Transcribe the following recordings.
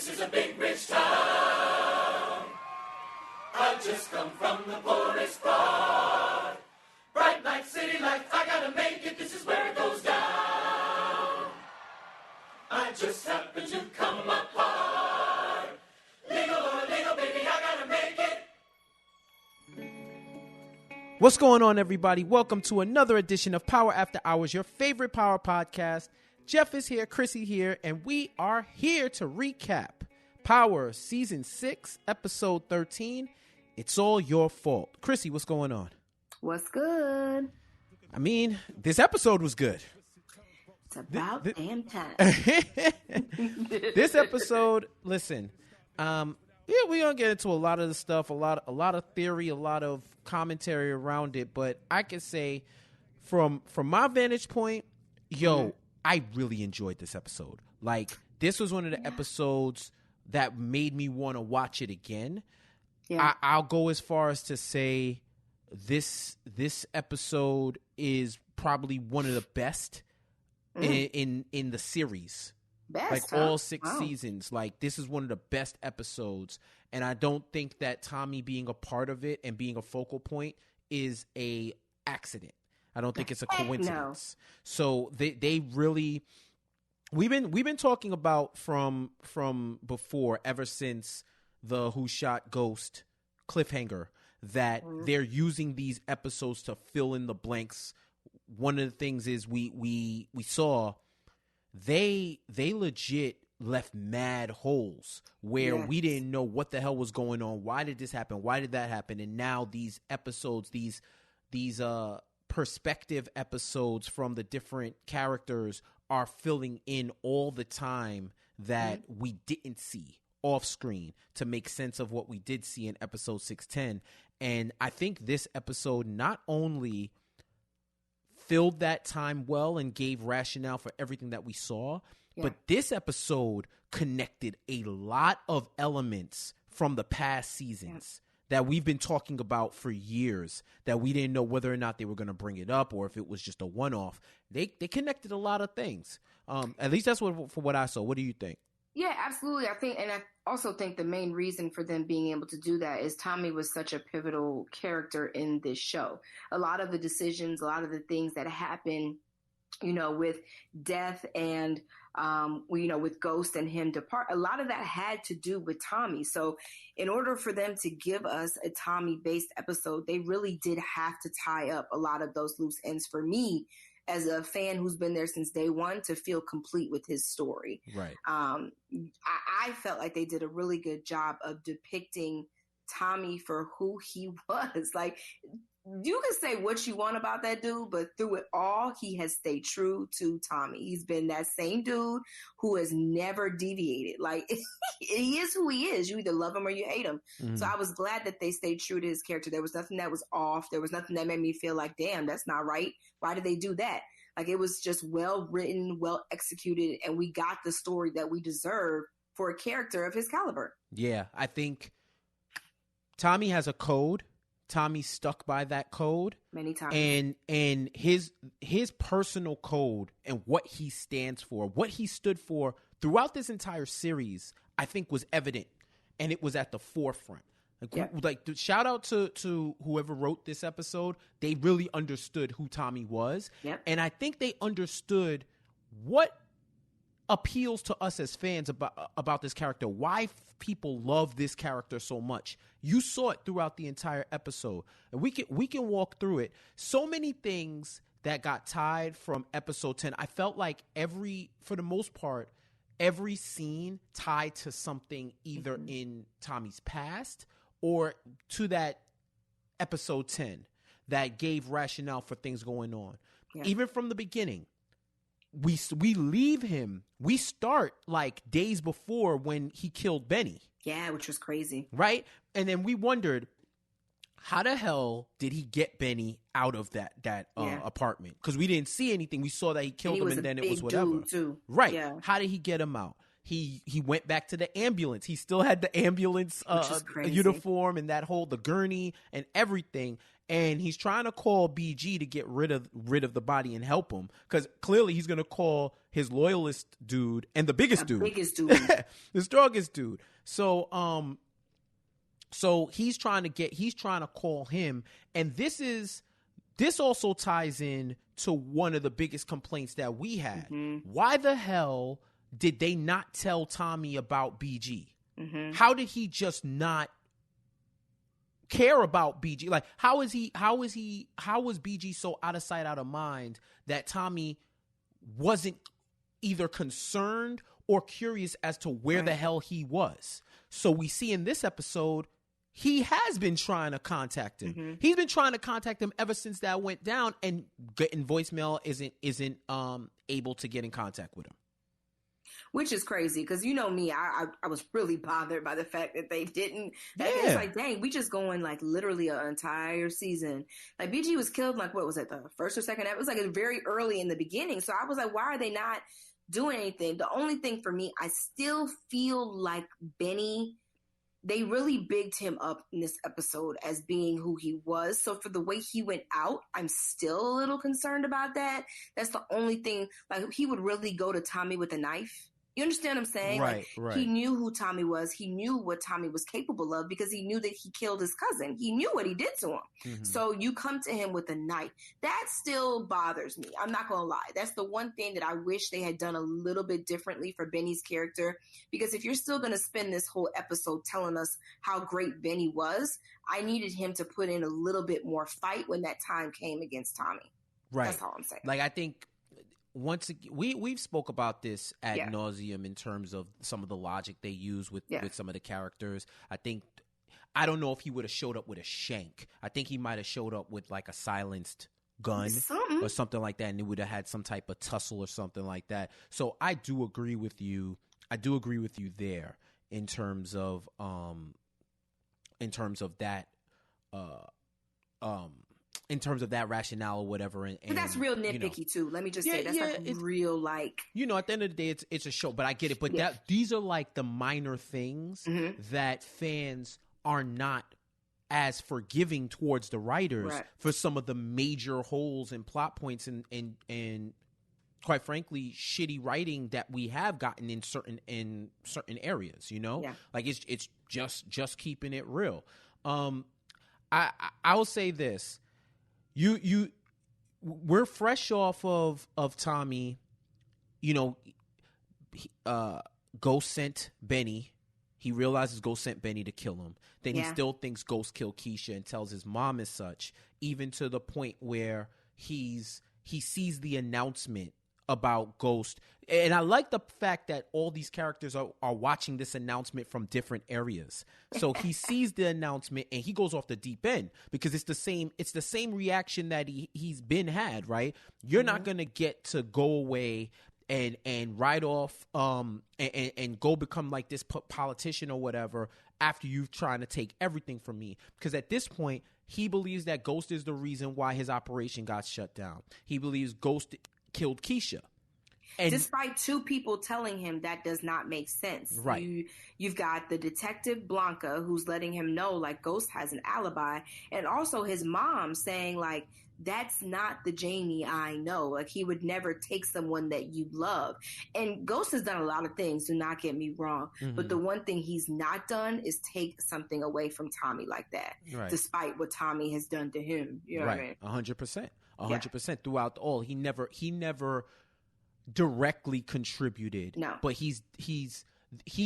This is a big rich town. I just come from the poorest part. Bright light, city lights, I gotta make it. This is where it goes down. I just happen to come apart. Legal or illegal, baby, I gotta make it. What's going on, everybody? Welcome to another edition of Power After Hours, your favorite power podcast. Jeff is here, Krissy here, and we are here to recap Power Season 6, Episode 13. It's all your fault. Krissy, what's going on? What's good? I mean, this episode was good. It's about damn time. This episode, listen, we're gonna get into a lot of the stuff, a lot of theory, a lot of commentary around it. But I can say, from my vantage point, I really enjoyed this episode. Like, this was one of the episodes that made me want to watch it again. Yeah. I'll go as far as to say this episode is probably one of the best in the series. Best, like all 6 seasons. Like, this is one of the best episodes, and I don't think that Tommy being a part of it and being a focal point is a accident. I don't think it's a coincidence. No. So they really, we've been talking about from before, ever since the Who Shot Ghost cliffhanger, that they're using these episodes to fill in the blanks. One of the things is we saw they legit left mad holes where we didn't know what the hell was going on. Why did this happen? Why did that happen? And now these episodes, these perspective episodes from the different characters are filling in all the time that we didn't see off screen to make sense of what we did see in episode 610. And I think this episode not only filled that time well and gave rationale for everything that we saw, but this episode connected a lot of elements from the past seasons that we've been talking about for years, that we didn't know whether or not they were going to bring it up or if it was just a one-off. They connected a lot of things. At least that's for what I saw. What do you think? Yeah, absolutely. I also think the main reason for them being able to do that is Tommy was such a pivotal character in this show. A lot of the decisions, a lot of the things that happen, with death and, with Ghost and him depart, a lot of that had to do with Tommy. So in order for them to give us a Tommy-based episode, they really did have to tie up a lot of those loose ends for me as a fan who's been there since day one to feel complete with his story. Right. I felt like they did a really good job of depicting Tommy for who he was. Like, you can say what you want about that dude, but through it all, he has stayed true to Tommy. He's been that same dude who has never deviated. Like, he is who he is. You either love him or you hate him. Mm-hmm. So I was glad that they stayed true to his character. There was nothing that was off. There was nothing that made me feel like, damn, that's not right. Why did they do that? Like, it was just well written, well executed, and we got the story that we deserve for a character of his caliber. Yeah, I think Tommy has a code. Tommy stuck by that code many times, and his personal code and what he stands for, what he stood for throughout this entire series, I think was evident, and it was at the forefront. Like shout out to whoever wrote this episode. They really understood who Tommy was, and I think they understood what appeals to us as fans about this character, why people love this character so much. You saw it throughout the entire episode, and we can walk through it. So many things that got tied from episode 10. I felt like for the most part, every scene tied to something either in Tommy's past or to that episode 10 that gave rationale for things going on. Yeah. Even from the beginning, we leave him. We start like days before when he killed Benny. Yeah, which was crazy. Right? And then we wondered, how the hell did he get Benny out of that apartment? Because we didn't see anything. We saw that he killed him, and then it was whatever. Dude too. Right. Yeah. How did he get him out? He went back to the ambulance. He still had the ambulance uniform and the gurney and everything. And he's trying to call BG to get rid of the body and help him, because clearly he's going to call his loyalist dude, and the biggest dude. The strongest dude. So he's trying to call him, and this also ties in to one of the biggest complaints that we had. Why the hell did they not tell Tommy about BG? How did he just not care about BG? Like, how was BG so out of sight, out of mind that Tommy wasn't either concerned or curious as to where the hell he was? So we see in this episode, he has been trying to contact him. He's been trying to contact him ever since that went down, and getting voicemail isn't able to get in contact with him. Which is crazy, because you know me, I was really bothered by the fact that they didn't. It's like, dang, we just going like literally an entire season. Like BG was killed, like what was it, the first or second episode? It was like very early in the beginning. So I was like, why are they not doing anything? The only thing for me, I still feel like Benny, they really bigged him up in this episode as being who he was. So for the way he went out, I'm still a little concerned about that. That's the only thing. Like, he would really go to Tommy with a knife. You understand what I'm saying? Right, like, right. He knew who Tommy was. He knew what Tommy was capable of because he knew that he killed his cousin. He knew what he did to him. So you come to him with a knife. That still bothers me. I'm not going to lie. That's the one thing that I wish they had done a little bit differently for Benny's character. Because if you're still going to spend this whole episode telling us how great Benny was, I needed him to put in a little bit more fight when that time came against Tommy. Right. That's all I'm saying. Like, I think once again, we've spoke about this ad nauseum in terms of some of the logic they use with some of the characters. I don't know if he would have showed up with a shank. I think he might have showed up with like a silenced gun or something like that, and it would have had some type of tussle or something like that. So I do agree with you. There in terms of that. In terms of that rationale or whatever. But that's real nitpicky too. Let me just say that's like real, like, at the end of the day, it's a show, but I get it. But these are like the minor things that fans are not as forgiving towards the writers for some of the major holes and plot points and quite frankly, shitty writing that we have gotten in certain areas, like it's just keeping it real. I will say this. We're fresh off of Tommy, Ghost sent Benny. He realizes Ghost sent Benny to kill him. Then he still thinks Ghost killed Keisha and tells his mom as such, even to the point where he sees the announcement about Ghost. And I like the fact that all these characters are watching this announcement from different areas. So he sees the announcement and he goes off the deep end because it's the same reaction that he's been had, right? You're not going to get to go away and ride off and go become like this politician or whatever after you've trying to take everything from me. Because at this point, he believes that Ghost is the reason why his operation got shut down. He believes Ghost killed Keisha. And despite two people telling him that does not make sense. Right. You've got the detective Blanca who's letting him know like Ghost has an alibi, and also his mom saying like, that's not the Jamie I know. Like, he would never take someone that you love. And Ghost has done a lot of things, do not get me wrong. But the one thing he's not done is take something away from Tommy like that, despite what Tommy has done to him. You know what I mean? 100%. 100% throughout all. He never directly contributed. No. But he's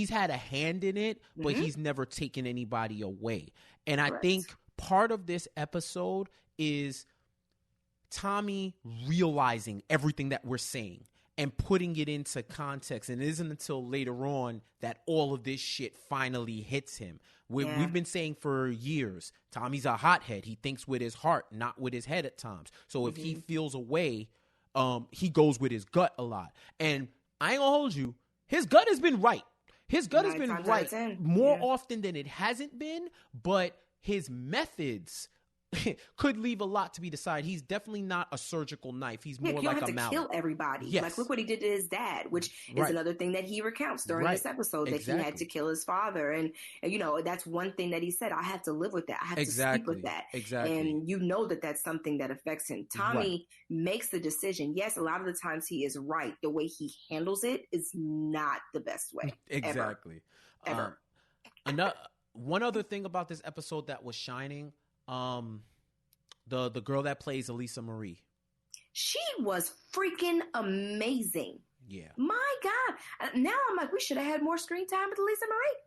had a hand in it, but he's never taken anybody away. And I think part of this episode is Tommy realizing everything that we're saying and putting it into context. And it isn't until later on that all of this shit finally hits him. We've been saying for years, Tommy's a hothead. He thinks with his heart, not with his head at times. So if he feels a way, he goes with his gut a lot. And I ain't gonna hold you, his gut has been right. His gut has been right more often than it hasn't been, but his methods could leave a lot to be decided. He's definitely not a surgical knife. He's more you like don't a have to mallet. kill everybody. Yes. Like, look what he did to his dad, which is Right. another thing that he recounts during this episode, that he had to kill his father. And, you know, that's one thing that he said, I have to live with that. I have to sleep with that. Exactly. And you know that that's something that affects him. Tommy makes the decision. Yes, a lot of the times he is right. The way he handles it is not the best way. Exactly. Ever. One other thing about this episode that was shining, the girl that plays Elisa Marie. She was freaking amazing. Yeah. My God. Now I'm like, we should have had more screen time with Elisa Marie.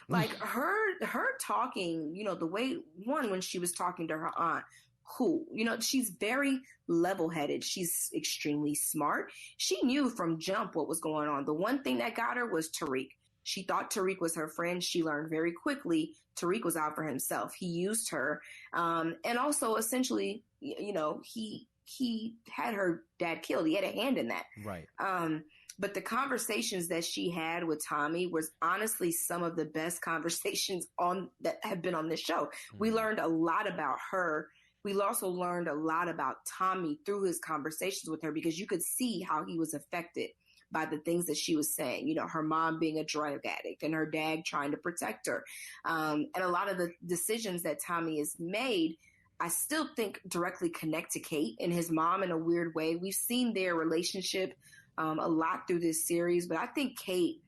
Like her talking, you know, the way when she was talking to her aunt, who, you know, she's very level-headed. She's extremely smart. She knew from jump what was going on. The one thing that got her was Tariq. She thought Tariq was her friend. She learned very quickly Tariq was out for himself. He used her. And also, essentially, you know, he had her dad killed. He had a hand in that. Right. But the conversations that she had with Tommy was honestly some of the best conversations that have been on this show. Mm-hmm. We learned a lot about her. We also learned a lot about Tommy through his conversations with her, because you could see how he was affected by the things that she was saying, you know, her mom being a drug addict and her dad trying to protect her. And a lot of the decisions that Tommy has made, I still think directly connect to Kate and his mom in a weird way. We've seen their relationship a lot through this series, but I think Kate,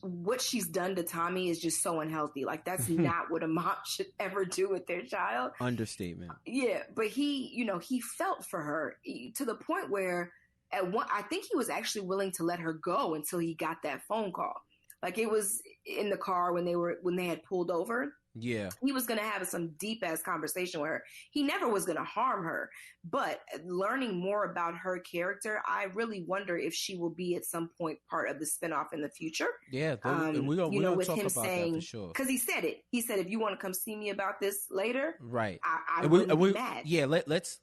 what she's done to Tommy is just so unhealthy. Like, that's not what a mom should ever do with their child. Understatement. Yeah, but he, you know, he felt for her to the point where I think he was actually willing to let her go until he got that phone call. Like, it was in the car when they had pulled over. Yeah. He was going to have some deep ass conversation with her. He never was going to harm her, but learning more about her character, I really wonder if she will be at some point part of the spinoff in the future. Yeah. And we're going to talk about that for sure. Cause he said it. He said, if you want to come see me about this later, right. I wouldn't be mad. Yeah. Let's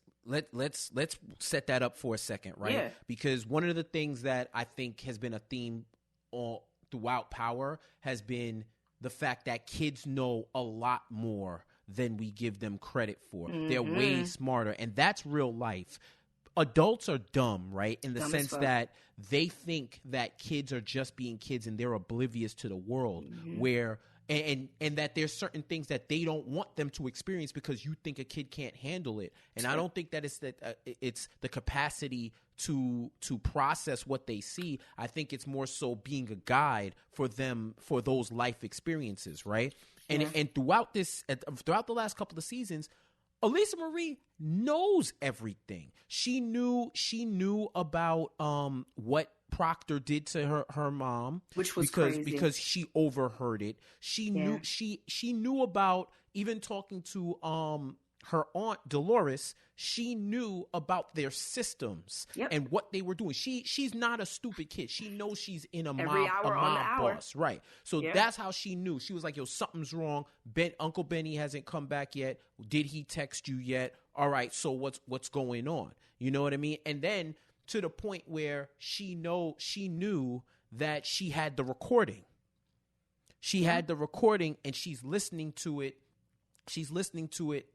set that up for a second. Right. Yeah. Because one of the things that I think has been a theme throughout Power has been the fact that kids know a lot more than we give them credit for. Mm-hmm. They're way smarter, and that's real life. Adults are dumb, right? In the sense that they think that kids are just being kids and they're oblivious to the world, where and that there's certain things that they don't want them to experience because you think a kid can't handle it. And I don't think that it's the capacity to process what they see. I think it's more so being a guide for them for those life experiences, right? And throughout the last couple of seasons, Elisa Marie knows everything. She knew about what Proctor did to her mom, which was crazy because she overheard it. She knew about, even talking to her aunt Dolores. She knew about their systems and what they were doing. She's not a stupid kid. She knows she's in a mob boss, right? So that's how she knew. She was like, "Yo, something's wrong. Uncle Benny hasn't come back yet. Did he text you yet? All right, so what's going on? You know what I mean?" And then to the point where she knew that she had the recording. She had the recording, and she's listening to it.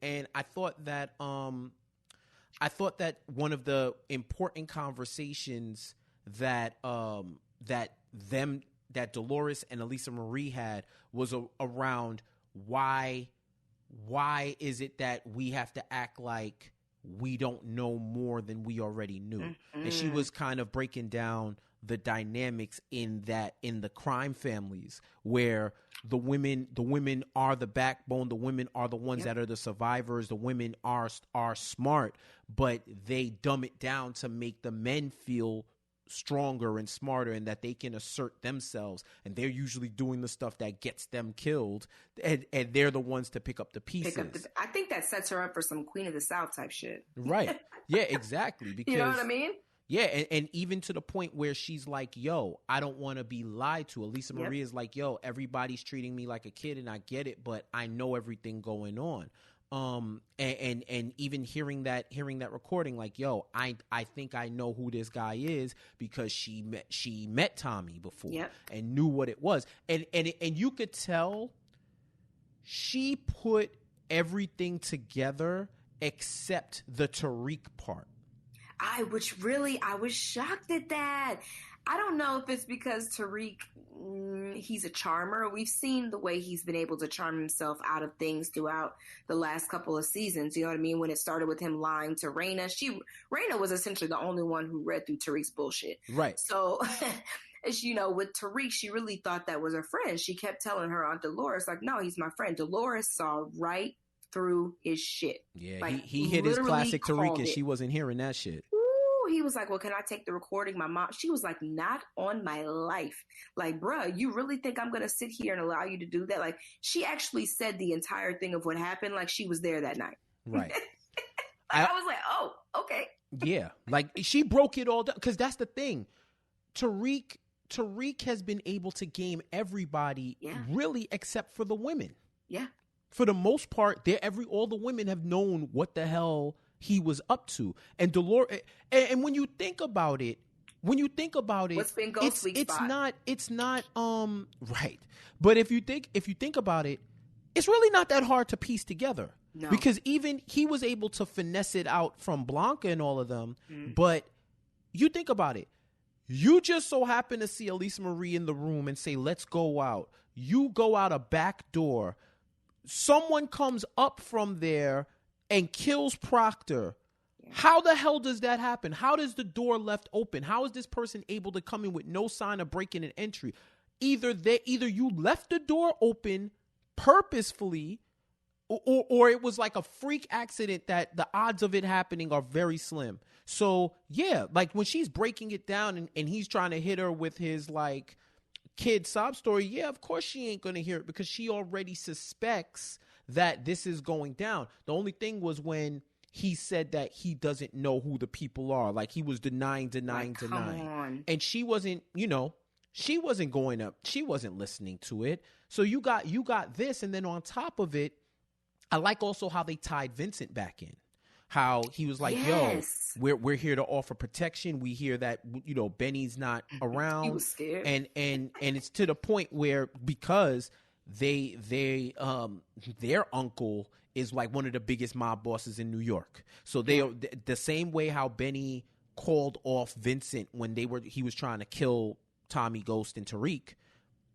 And I thought that one of the important conversations that Dolores and Elisa Marie had was around why is it that we have to act like we don't know more than we already knew. Mm-hmm. And she was kind of breaking down the dynamics in the crime families, where the women are the backbone, the women are the ones that are the survivors, the women are smart, but they dumb it down to make the men feel stronger and smarter and that they can assert themselves, and they're usually doing the stuff that gets them killed, and they're the ones to pick up the pieces. I think that sets her up for some Queen of the South type shit. Right. Yeah, exactly. Because, you know what I mean? Yeah, and even to the point where she's like, "Yo, I don't want to be lied to." Elisa Marie is like, "Yo, everybody's treating me like a kid, and I get it, but I know everything going on." And even hearing that recording, like, "Yo, I think I know who this guy is," because she met Tommy before and knew what it was, and you could tell she put everything together except the Tariq part. I was shocked at that. I don't know if it's because Tariq, he's a charmer. We've seen the way he's been able to charm himself out of things throughout the last couple of seasons. You know what I mean? When it started with him lying to Raina, Raina was essentially the only one who read through Tariq's bullshit. Right. So, you know, with Tariq, she really thought that was her friend. She kept telling her Aunt Dolores, like, no, he's my friend. Dolores saw right through his shit. Yeah, like, he hit his classic Tariq and she wasn't hearing that shit. He was like, well, can I take the recording? My mom, she was like, not on my life. Like, bruh, you really think I'm going to sit here and allow you to do that? Like, she actually said the entire thing of what happened like she was there that night. Right. I was like, oh, okay. Yeah. Like, she broke it all down. Because that's the thing. Tariq has been able to game everybody, really, except for the women. Yeah. For the most part, all the women have known what the hell he was up to. And Dolores, and when you think about it, what's been Ghost Week's spot? It's not right. But if you think about it, it's really not that hard to piece together. No. Because even he was able to finesse it out from Blanca and all of them. But you think about it. You just so happen to see Elisa Marie in the room and say, let's go out. You go out a back door. Someone comes up from there and kills Proctor. How the hell does that happen? How does the door left open? How is this person able to come in with no sign of breaking an entry? Either you left the door open purposefully, or it was like a freak accident that the odds of it happening are very slim. So yeah, like when she's breaking it down and he's trying to hit her with his like kid sob story, yeah, of course she ain't gonna hear it because she already suspects that this is going down. The only thing was when he said that he doesn't know who the people are. Like he was denying. Come on. And she wasn't, she wasn't going up. She wasn't listening to it. So you got this. And then on top of it, I like also how they tied Vincent back in. How he was like, yes. yo, we're here to offer protection. We hear that, Benny's not around. He was scared. And it's to the point where because their uncle is like one of the biggest mob bosses in New York. So they are the same way how Benny called off Vincent when he was trying to kill Tommy, Ghost, and Tariq.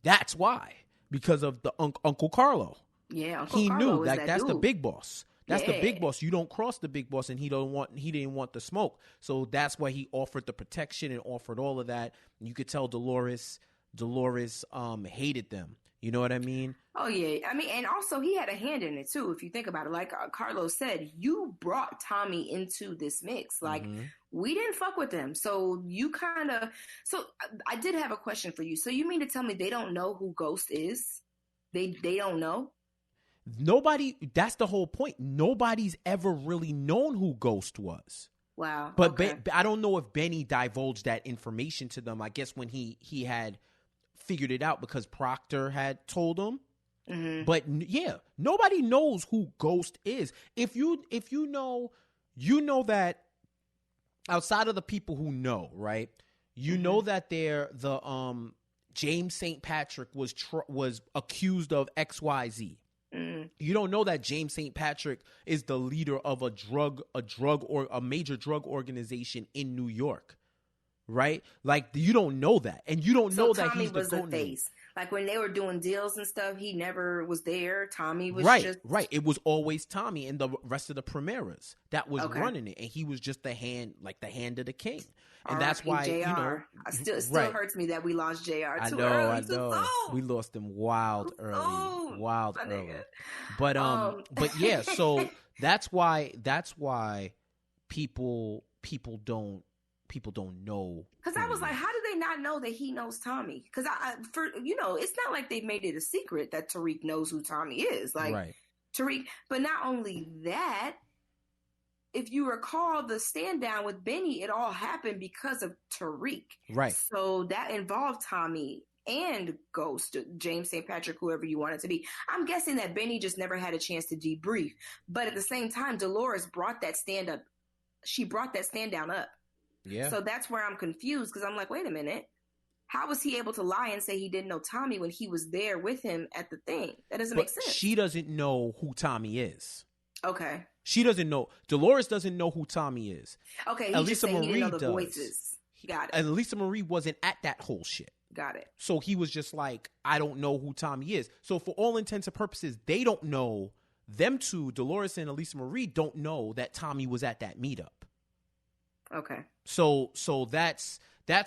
That's why, because of the Uncle Carlo. Yeah, Uncle he Carlo knew like that's dude. The big boss. That's the big boss. You don't cross the big boss, and he didn't want the smoke. So that's why he offered the protection and offered all of that. And you could tell Dolores hated them. You know what I mean? Oh, yeah. I mean, and also he had a hand in it, too, if you think about it. Like Carlos said, you brought Tommy into this mix. Like, we didn't fuck with them. So you so I did have a question for you. So you mean to tell me they don't know who Ghost is? They don't know? Nobody, that's the whole point. Nobody's ever really known who Ghost was. Wow. But okay. I don't know if Benny divulged that information to them. I guess when he had figured it out because Proctor had told him. Mm-hmm. But yeah, nobody knows who Ghost is. If you know that outside of the people who know, right? You know that the James St. Patrick was accused of XYZ. You don't know that James St. Patrick is the leader of a major drug organization in New York, right? Like you don't know that, and you don't know that Tommy he's was the face. Like when they were doing deals and stuff, he never was there. Tommy was right. It was always Tommy and the rest of the Primeras that was running it, and he was just the hand of the king. And that's why JR. It still hurts me that we lost JR too early. I know. We lost him wild early. But yeah, so that's why people don't know. Because I was like, how do they not know that he knows Tommy? Because it's not like they made it a secret that Tariq knows who Tommy is. Like Tariq, but not only that, if you recall the stand down with Benny, it all happened because of Tariq. Right. So that involved Tommy and Ghost, James St. Patrick, whoever you want it to be. I'm guessing that Benny just never had a chance to debrief. But at the same time, Dolores brought that stand up. She brought that stand down up. Yeah. So that's where I'm confused because I'm like, wait a minute. how was he able to lie and say he didn't know Tommy when he was there with him at the thing? That doesn't make sense. She doesn't know who Tommy is. Okay. She doesn't know. Dolores doesn't know who Tommy is. Okay. Elisa Marie he didn't know the does. voices. Got it. And Elisa Marie wasn't at that whole shit. Got it. So he was just like, I don't know who Tommy is. So for all intents and purposes, they don't know. Them two, Dolores and Elisa Marie, don't know that Tommy was at that meetup. Okay. So that's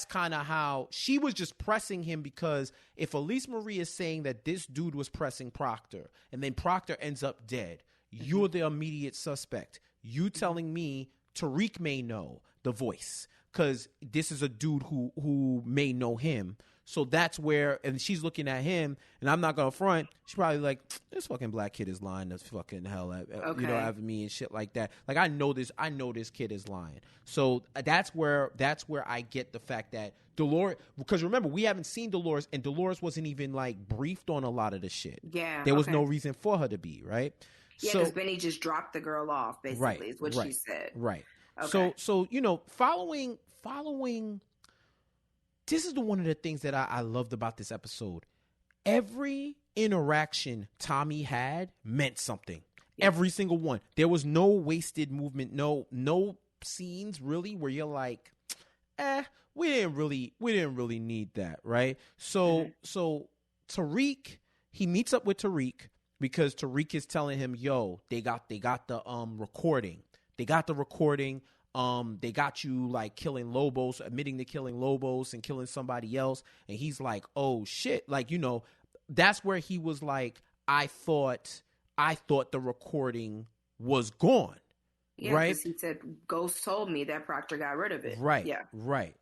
kind of how she was just pressing him, because if Elise Marie is saying that this dude was pressing Proctor and then Proctor ends up dead, you're the immediate suspect. You telling me Tariq may know the voice because this is a dude who may know him. So that's where, and she's looking at him, and I'm not gonna front. She's probably like, this fucking black kid is lying as fucking hell at at me and shit like that. Like I know this kid is lying. So that's where I get the fact that Dolores, because remember, we haven't seen Dolores, and Dolores wasn't even like briefed on a lot of the shit. Yeah, there was no reason for her to be, right? Yeah, because Benny just dropped the girl off, basically, is what she said. Right. Okay. So following. This is one of the things that I loved about this episode. Every interaction Tommy had meant something. Yeah. Every single one. There was no wasted movement. No scenes really where you're like, we didn't really need that, right? So Tariq, he meets up with Tariq because Tariq is telling him, yo, they got the recording. They got the recording. They got you like killing Lobos, admitting to killing Lobos and killing somebody else. And he's like, oh shit. Like, that's where he was like, I thought the recording was gone. Yeah, right? Because he said, Ghost told me that Proctor got rid of it. Right. Yeah. Right.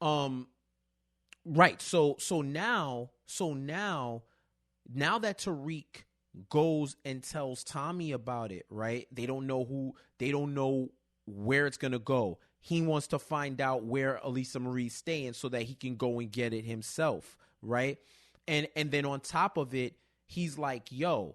Right. So now that Tariq goes and tells Tommy about it, right? They don't know where it's going to go. He wants to find out where Elisa Marie's staying so that he can go and get it himself, right? And then on top of it, he's like, yo,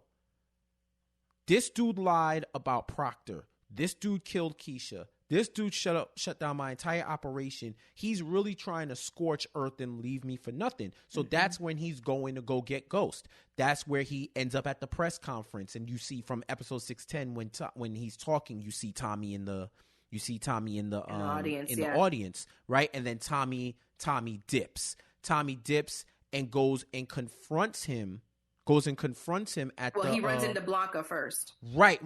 this dude lied about Proctor. This dude killed Keisha. This dude shut down my entire operation. He's really trying to scorch earth and leave me for nothing. So that's when he's going to go get Ghost. That's where he ends up at the press conference. And you see from episode 610 when he's talking, you see Tommy in the audience, right? And then Tommy dips. Tommy dips and goes and confronts him at he runs into Blanca first. Right.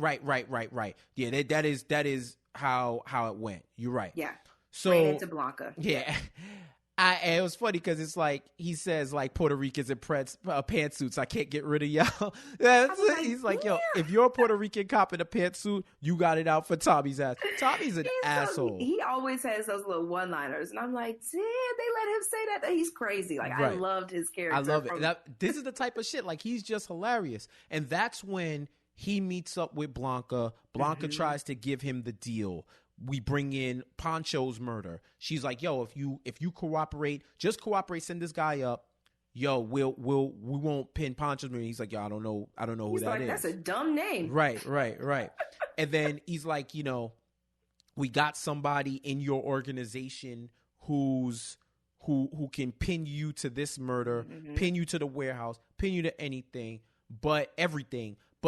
Yeah, that is how it went. You're right. Yeah. So ran into Blanca. Yeah. It was funny because it's like he says like Puerto Ricans in pantsuits. I can't get rid of y'all. He's like, yo, if you're a Puerto Rican cop in a pantsuit, you got it out for Tommy's ass. Tommy's an asshole. He always has those little one-liners, and I'm like, damn, they let him say that. He's crazy. Like I loved his character. I love it. This is the type of shit. Like he's just hilarious, and that's when he meets up with Blanca. Blanca tries to give him the deal. We bring in Poncho's murder. She's like, yo, if you cooperate, just cooperate, send this guy up. Yo, we won't pin Poncho's murder. He's like, yo, I don't know who that is. That's a dumb name. Right. And then he's like, we got somebody in your organization who can pin you to this murder, pin you to the warehouse, pin you to everything. But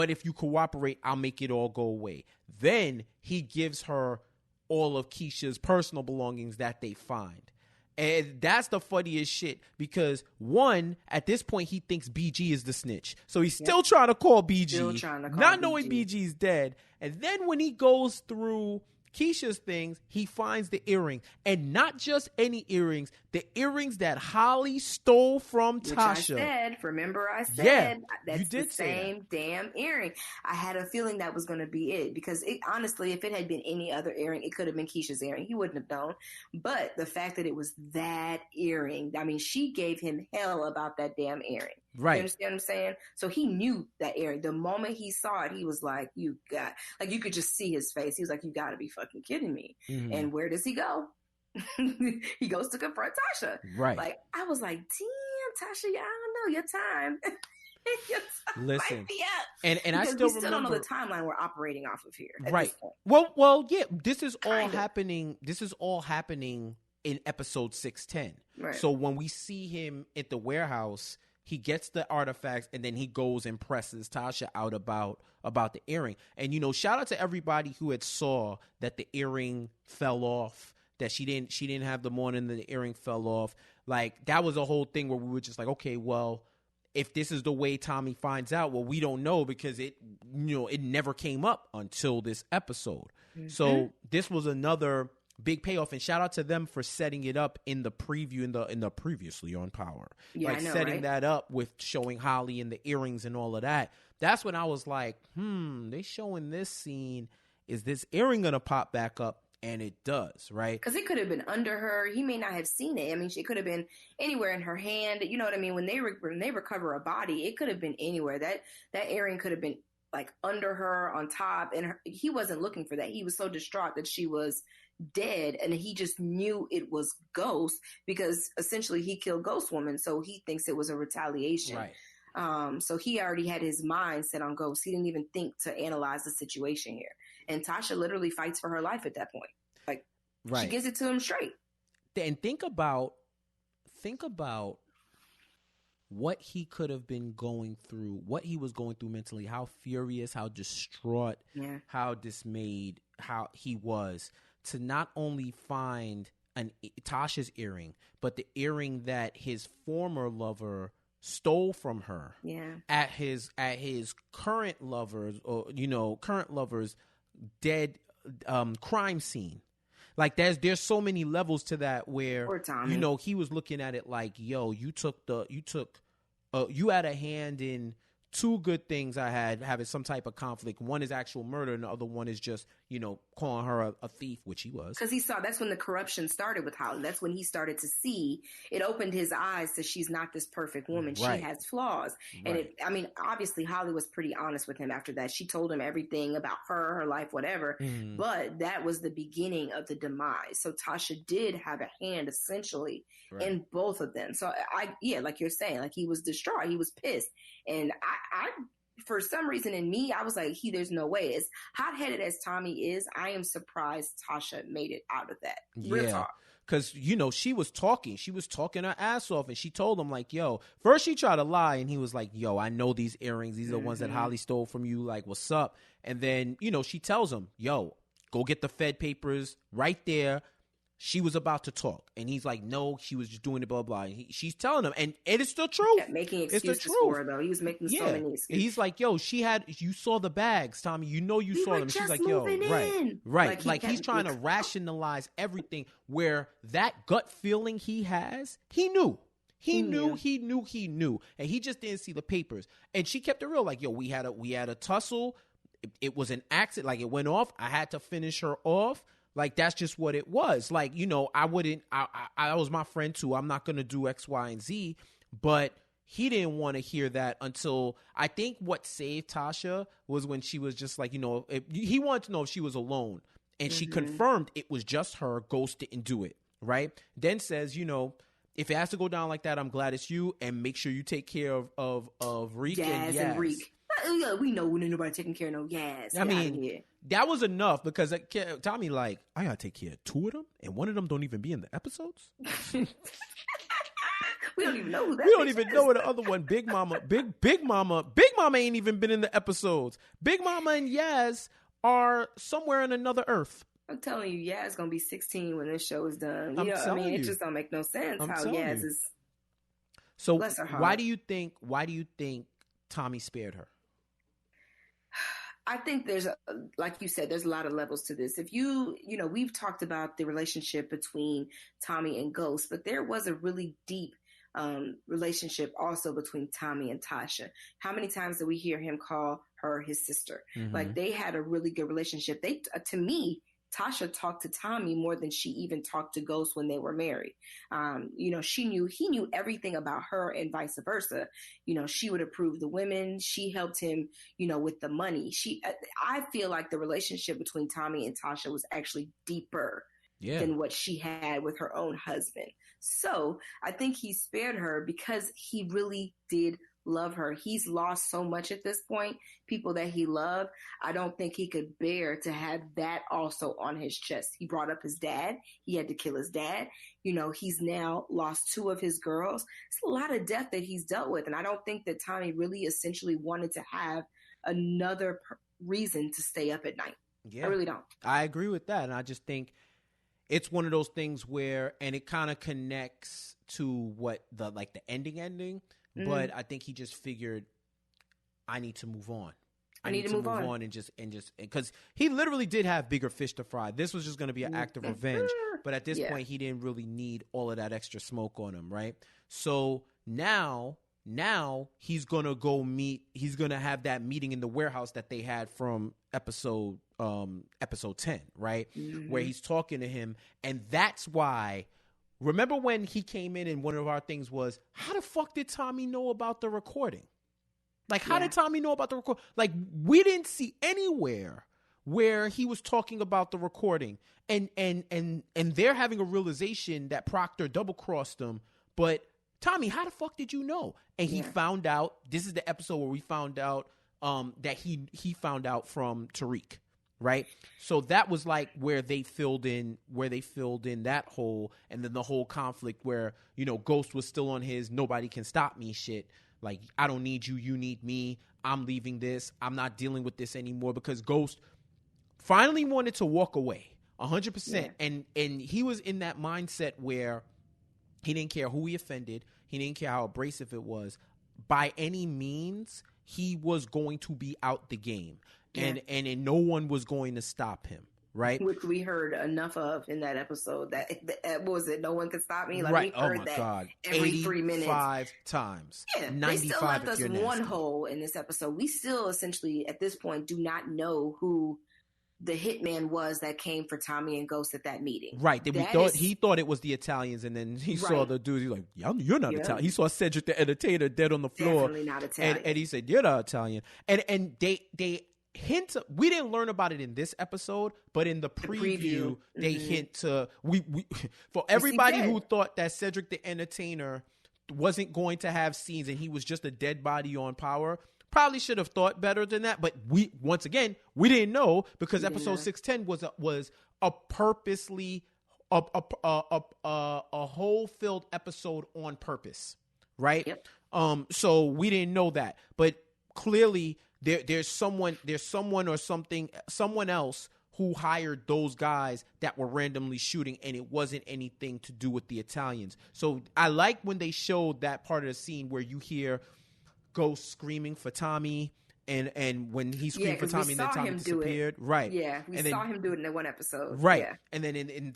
if you cooperate, I'll make it all go away. Then he gives her all of Keisha's personal belongings that they find. And that's the funniest shit because one, at this point, he thinks BG is the snitch. So he's still trying to call BG, not knowing BG's dead. And then when he goes through Keisha's things, he finds the earring. And not just any earrings, the earrings that Holly stole from Tasha. Remember I said that's you did the same damn earring. I had a feeling that was going to be it because honestly, if it had been any other earring, it could have been Keisha's earring. He wouldn't have known. But the fact that it was that earring, I mean, she gave him hell about that damn earring. Right. You understand what I'm saying? So he knew that earring. The moment he saw it, he was like, you could just see his face. He was like, you got to be fucking kidding me. Mm-hmm. And where does he go? He goes to confront Tasha. Right. Like, I was like, damn, Tasha, I don't know, your time. Listen, might be up. And I still remember. Don't know the timeline we're operating off of here. Right. Well, yeah. This is all happening. This is all happening in episode 610. Right. So when we see him at the warehouse, he gets the artifacts and then he goes and presses Tasha out about the earring. And, you know, shout out to everybody who had saw that the earring fell off, that she didn't have the morning that the earring fell off. Like, that was a whole thing where we were just like, okay, well, if this is the way Tommy finds out, well, we don't know because it never came up until this episode. Mm-hmm. So this was another big payoff, and shout out to them for setting it up in the preview in the previously on Power. Yeah, like I know, setting right? that up with showing Holly and the earrings and all of that. That's when I was like, they showing this scene. Is this earring gonna pop back up? And it does, right? Because it could have been under her. He may not have seen it. I mean, she could have been anywhere in her hand. You know what I mean? When they recover a body, it could have been anywhere. That earring could have been like under her, on top, and he wasn't looking for that. He was so distraught that she was dead, and he just knew it was Ghost because essentially he killed Ghost Woman, so he thinks it was a retaliation. Right. So he already had his mind set on Ghost. He didn't even think to analyze the situation here. And Tasha literally fights for her life at that point. Like, right. She gives it to him straight. And think about what he could have been going through, what he was going through mentally, how furious, how distraught, how dismayed, how he was to not only find Tasha's earring, but the earring that his former lover stole from her at his current lover's dead crime scene. Like there's so many levels to that where he was looking at it like, yo, you had a hand in two good things I had having some type of conflict. One is actual murder, and the other one is just, calling her a thief, which he was. Because he saw that's when the corruption started with Holly. That's when he started to see it opened his eyes to she's not this perfect woman. Right. She has flaws. Right. And obviously Holly was pretty honest with him after that. She told him everything about her life, whatever. Mm. But that was the beginning of the demise. So Tasha did have a hand essentially in both of them. So like you're saying, like he was distraught. He was pissed. And I for some reason in me, I was like, there's no way. As hot-headed as Tommy is, I am surprised Tasha made it out of that. Real talk. Because, she was talking her ass off, and she told him, like, yo, first she tried to lie, and he was like, yo, I know these earrings. These are the ones that Holly stole from you. Like, what's up? And then, she tells him, yo, go get the Fed papers right there. She was about to talk, and he's like, no, she was just doing it, blah, blah. She's telling him, and it is the truth. Making excuses for her, though. He was making so many excuses. He's like, yo, you saw the bags, Tommy. You saw them. She's like, yo, right. Like he's trying to rationalize everything where that gut feeling he has, he knew. He knew. And he just didn't see the papers. And she kept it real, like, yo, we had a tussle. It was an accident. Like, it went off. I had to finish her off. Like, that's just what it was. Like, I was my friend too. I'm not going to do X, Y, and Z. But he didn't want to hear that until I think what saved Tasha was when she was just like, he wanted to know if she was alone. And she confirmed it was just her. Ghost didn't do it. Right. Then says, if it has to go down like that, I'm glad it's you. And make sure you take care of Reek and Yaz. And Reek. We know when nobody taking care of no Yaz. I mean, that was enough because Tommy like, I gotta take care of two of them, and one of them don't even be in the episodes. We don't even know who that. We don't even know where the other one, Big Mama ain't even been in the episodes. Big Mama and Yaz are somewhere in another Earth. I'm telling you, Yaz gonna be 16 when this show is done. It just don't make no sense how Yaz is. So why do you think Tommy spared her? I think there's, like you said, there's a lot of levels to this. If we've talked about the relationship between Tommy and Ghost, but there was a really deep relationship also between Tommy and Tasha. How many times did we hear him call her his sister? Mm-hmm. Like, they had a really good relationship. To me, Tasha talked to Tommy more than she even talked to Ghost when they were married. He knew everything about her and vice versa. She would approve the women. She helped him, with the money. I feel like the relationship between Tommy and Tasha was actually deeper than what she had with her own husband. So I think he spared her because he really did love her. He's lost so much at this point, people that he loved. I don't think he could bear to have that also on his chest. He brought up his dad. He had to kill his dad. You know, he's now lost 2 of his girls. It's a lot of death that he's dealt with. And I don't think that Tommy really essentially wanted to have another reason to stay up at night. Yeah. I really don't. I agree with that. And I just think it's one of those things where, and it kind of connects to what the ending, but I think he just figured, I need to move on. I need to move on and just because he literally did have bigger fish to fry. This was just going to be an act of revenge, but at this point, he didn't really need all of that extra smoke on him, right? So now he's gonna go meet. He's gonna have that meeting in the warehouse that they had from episode 10, right? Where he's talking to him, and that's why. Remember when he came in and one of our things was, how the fuck did Tommy know about the recording? Like, how did Tommy know about the recording? Like, we didn't see anywhere where he was talking about the recording, and they're having a realization that Proctor double crossed them. But Tommy, how the fuck did you know? And he found out. This is the episode where we found out that he found out from Tariq. Right. So that was like where they filled in that hole. And then the whole conflict where, you know, Ghost was still on his nobody can stop me shit. Like, I don't need you. You need me. I'm leaving this. I'm not dealing with this anymore, because Ghost finally wanted to walk away 100%. And he was in that mindset where he didn't care who he offended. He didn't care how abrasive it was. By any means, he was going to be out the game. And no one was going to stop him, right? Which we heard enough of in that episode. That what was it? No one could stop me. Like, right? We heard God! Every 3 minutes, 85 times. Yeah, they still left us one hole in this episode. We still essentially at this point do not know who the hitman was that came for Tommy and Ghost at that meeting. Right. He thought it was the Italians, and then he saw the dude. He's like, "You're not Italian." He saw Cedric the Entertainer dead on the floor. Definitely not Italian. And he said, "You're not Italian." And they hint. We didn't learn about it in this episode, but in the preview. They hint to we for everybody who thought that Cedric the Entertainer wasn't going to have scenes and he was just a dead body on Power. Probably should have thought better than that, but we didn't know, because episode 610 was a purposely a hole filled episode on purpose, right? Yep. So we didn't know that, but clearly there's someone else who hired those guys that were randomly shooting, and it wasn't anything to do with the Italians. So I like when they showed that part of the scene where you hear Ghost screaming for Tommy, and when he screamed for Tommy and then Tommy disappeared. Right. Yeah, we saw him do it in that one episode. Right. Yeah. And then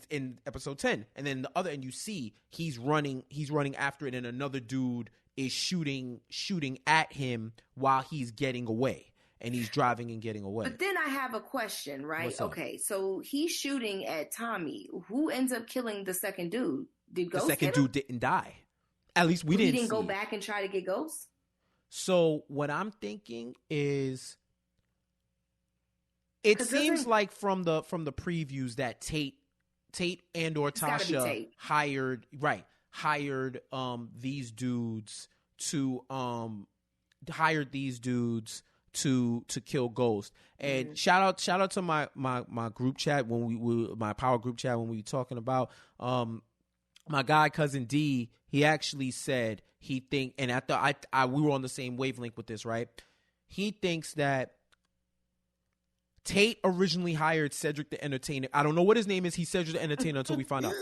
in episode 10, and then the other, and you see he's running after it, and another dude is shooting at him while he's getting away. And he's driving and getting away. But then I have a question, right? What's up? Okay, so he's shooting at Tommy. Who ends up killing the second dude? Did Ghost The second get him? dude didn't die. At least we didn't. He didn't go see back and try to get Ghost. So what I'm thinking is, it seems like from the previews that Tate and or Tasha hired these dudes to kill Ghost. And shout out to my group chat my Power group chat when we were talking about my guy cousin D. He actually said and after we were on the same wavelength with this, right? He thinks that Tate originally hired Cedric the Entertainer. I don't know what his name is. He's Cedric the Entertainer until we find out.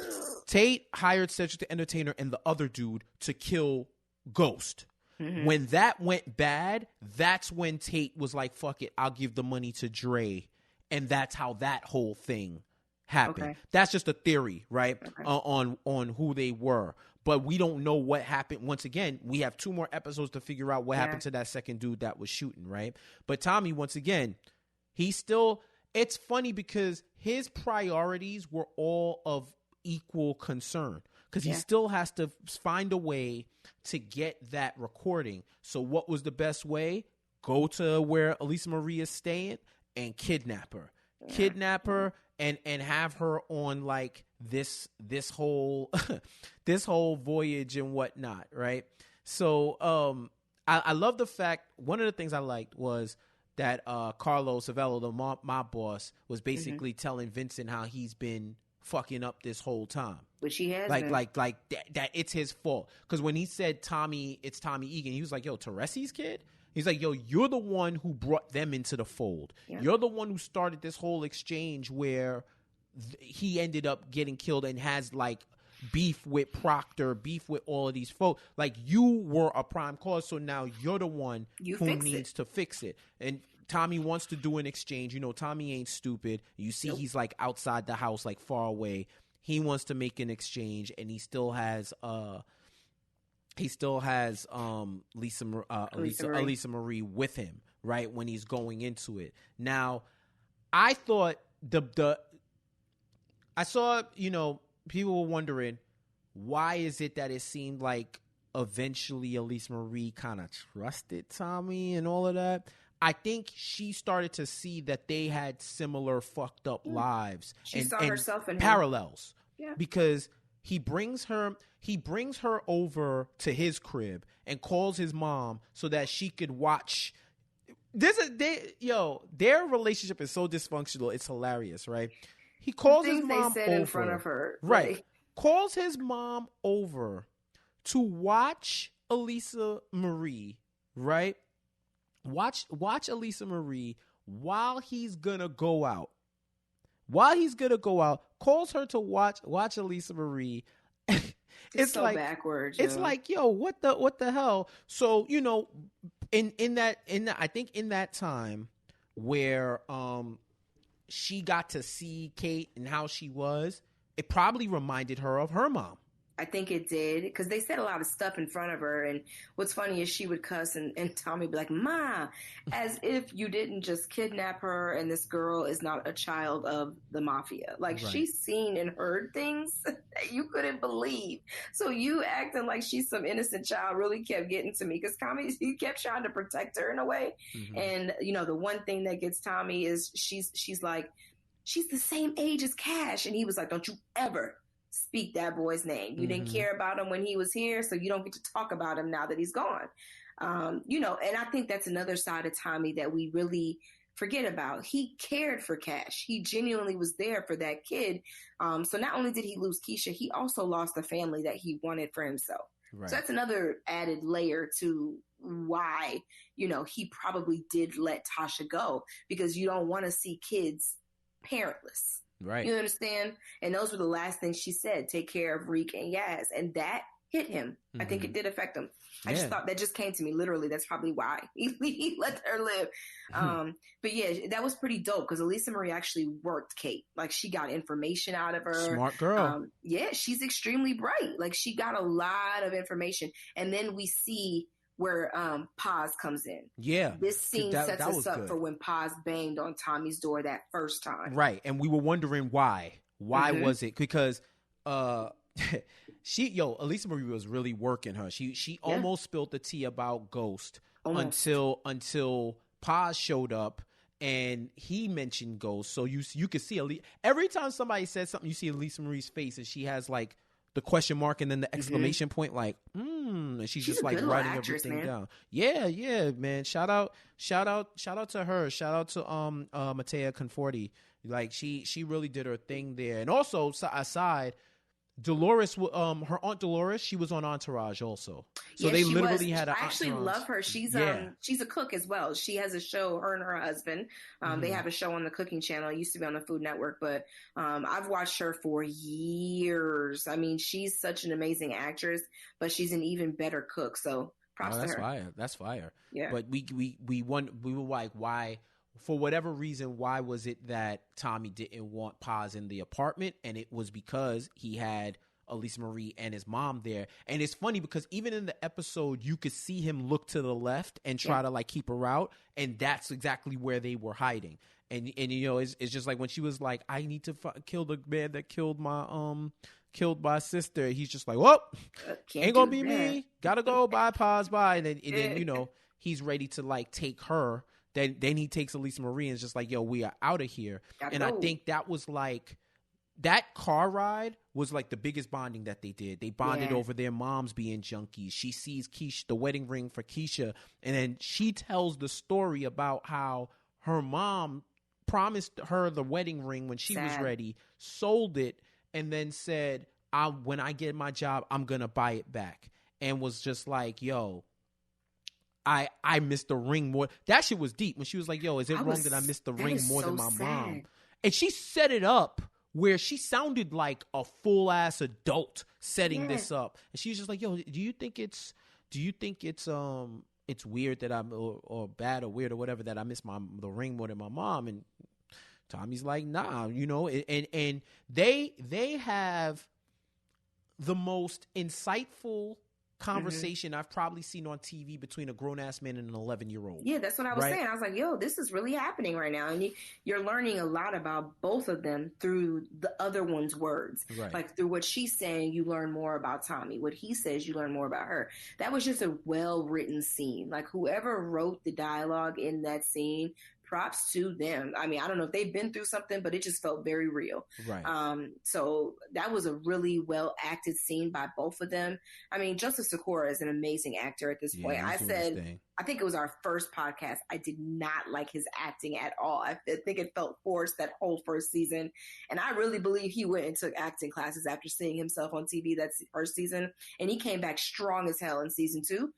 Tate hired Cedric the Entertainer and the other dude to kill Ghost. Mm-hmm. When that went bad, that's when Tate was like, fuck it, I'll give the money to Dre. And that's how that whole thing happened. Okay. That's just a theory, right? Okay. On who they were. But we don't know what happened. Once again, we have 2 more episodes to figure out what happened to that second dude that was shooting, right? But Tommy, once again, it's funny because his priorities were all of equal concern. Because he still has to find a way to get that recording. So what was the best way? Go to where Elisa Marie is staying and kidnap her. Yeah. Kidnap her and have her on like this whole this whole voyage and whatnot, right? So I love the fact, one of the things I liked was that Carlos Savello, the mob boss, was basically telling Vincent how he's been fucking up this whole time. Which he has like been. that it's his fault. Because when he said it's Tommy Egan, he was like, yo, Teresi's kid? He's like, yo, you're the one who brought them into the fold. Yeah. You're the one who started this whole exchange where he ended up getting killed and has like beef with Proctor, beef with all of these folks. Like, you were a prime cause, so now you're the one who needs to fix it. And Tommy wants to do an exchange. You know, Tommy ain't stupid. You see, he's like outside the house, like far away. He wants to make an exchange, and he still has Lisa Marie with him, right, when he's going into it. Now, I thought I saw, you know, people were wondering, why is it that it seemed like eventually Elise Marie kind of trusted Tommy and all of that? I think she started to see that they had similar fucked up lives. She saw herself in parallels. Yeah. Because he brings her over to his crib and calls his mom so that she could watch. Their relationship is so dysfunctional. It's hilarious, right? He calls his mom they said over, in front of her, right? Like, calls his mom over to watch Elisa Marie, right? Watch Elisa Marie while he's gonna go out. Calls her to watch Elisa Marie. It's so like backwards. It's like, yo, what the hell? So, you know, I think in that time where she got to see Kate and how she was, it probably reminded her of her mom. I think it did, because they said a lot of stuff in front of her. And what's funny is she would cuss and Tommy would be like, Ma, as if you didn't just kidnap her and this girl is not a child of the mafia. Like, right. She's seen and heard things that you couldn't believe. So you acting like she's some innocent child really kept getting to me, because Tommy, he kept trying to protect her in a way. Mm-hmm. And, you know, the one thing that gets Tommy is she's like, she's the same age as Cash. And he was like, don't you ever speak that boy's name. You didn't care about him when he was here, so you don't get to talk about him now that he's gone. You know, and I think that's another side of Tommy that we really forget about. He cared for Cash. He genuinely was there for that kid. So not only did he lose Keisha, he also lost the family that he wanted for himself. Right. So that's another added layer to why, you know, he probably did let Tasha go, because you don't want to see kids parentless. Right. You understand? And those were the last things she said, take care of Reek and Yaz. And that hit him. Mm-hmm. I think it did affect him. I just thought that just came to me. Literally, that's probably why he let her live. But yeah, that was pretty dope, because Elisa Marie actually worked Kate. Like, she got information out of her. Smart girl. Yeah, she's extremely bright. Like, she got a lot of information. And then we see where Paz comes in. Yeah. This scene sets us up for when Paz banged on Tommy's door that first time. Right. And we were wondering why. Why was it? Because Elisa Marie was really working her. She almost spilled the tea about Ghost until Paz showed up and he mentioned Ghost. So you could see every time somebody says something, you see Elisa Marie's face and she has like the question mark and then the exclamation point, like, and she's just like writing everything down. Yeah, man. Shout out to her. Shout out to Matea Conforti. Like, she really did her thing there. And also, aside, Dolores, her aunt Dolores, she was on Entourage also. So they literally had an I actually love her. She's a cook as well. She has a show, her and her husband. They have a show on the Cooking Channel. It used to be on the Food Network, but I've watched her for years. I mean, she's such an amazing actress, but she's an even better cook. So props to her. That's fire. Yeah. But we were like, why? For whatever reason, why was it that Tommy didn't want Paz in the apartment? And it was because he had Elisa Marie and his mom there. And it's funny because even in the episode, you could see him look to the left and try to like keep her out. And that's exactly where they were hiding. And you know, it's just like when she was like, I need to kill the man that killed my sister. He's just like, well, ain't gonna be me. Gotta go. Bye, Paz. Bye. And then you know, he's ready to like take her. Then he takes Elisa Marie and is just like, yo, we are out of here. I think that was like, that car ride was like the biggest bonding that they did. They bonded over their moms being junkies. She sees Keisha, the wedding ring for Keisha, and then she tells the story about how her mom promised her the wedding ring when she was ready, sold it, and then said, when I get my job, I'm going to buy it back. And was just like, yo, I missed the ring more. That shit was deep when she was like, yo, is it wrong that I missed the ring more than my mom? And she set it up where she sounded like a full ass adult setting this up. And she's just like, yo, do you think it's weird that I'm or bad or weird or whatever that I miss the ring more than my mom? And Tommy's like, nah, you know, and they have the most insightful conversation I've probably seen on TV between a grown-ass man and an 11-year-old. Yeah, that's what I was saying. I was like, yo, this is really happening right now. And you're learning a lot about both of them through the other one's words. Right. Like through what she's saying, you learn more about Tommy. What he says, you learn more about her. That was just a well-written scene. Like whoever wrote the dialogue in that scene, props to them. I mean, I don't know if they've been through something, but it just felt very real. Right. So that was a really well acted scene by both of them. I mean, Joseph Sikora is an amazing actor at this point. I said, I think it was our first podcast. I did not like his acting at all. I think it felt forced that whole first season. And I really believe he went and took acting classes after seeing himself on TV that first season. And he came back strong as hell in season 2.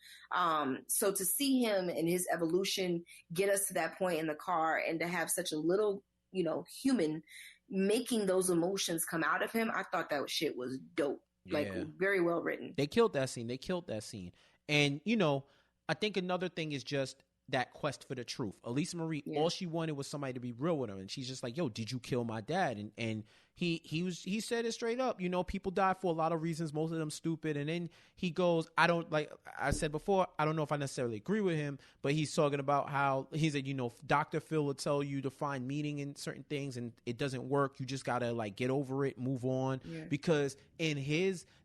So to see him and his evolution get us to that point in the car and to have such a little, you know, human making those emotions come out of him, I thought that shit was dope. Yeah. Like very well written. They killed that scene. And, you know, I think another thing is just that quest for the truth. Elisa Marie, all she wanted was somebody to be real with her. And she's just like, yo, did you kill my dad? And he said it straight up. You know, people die for a lot of reasons, most of them stupid. And then he goes, I don't, like I said before, I don't know if I necessarily agree with him, but he's talking about how he said, you know, Dr. Phil will tell you to find meaning in certain things and it doesn't work. You just got to like get over it, move on. Yeah. Because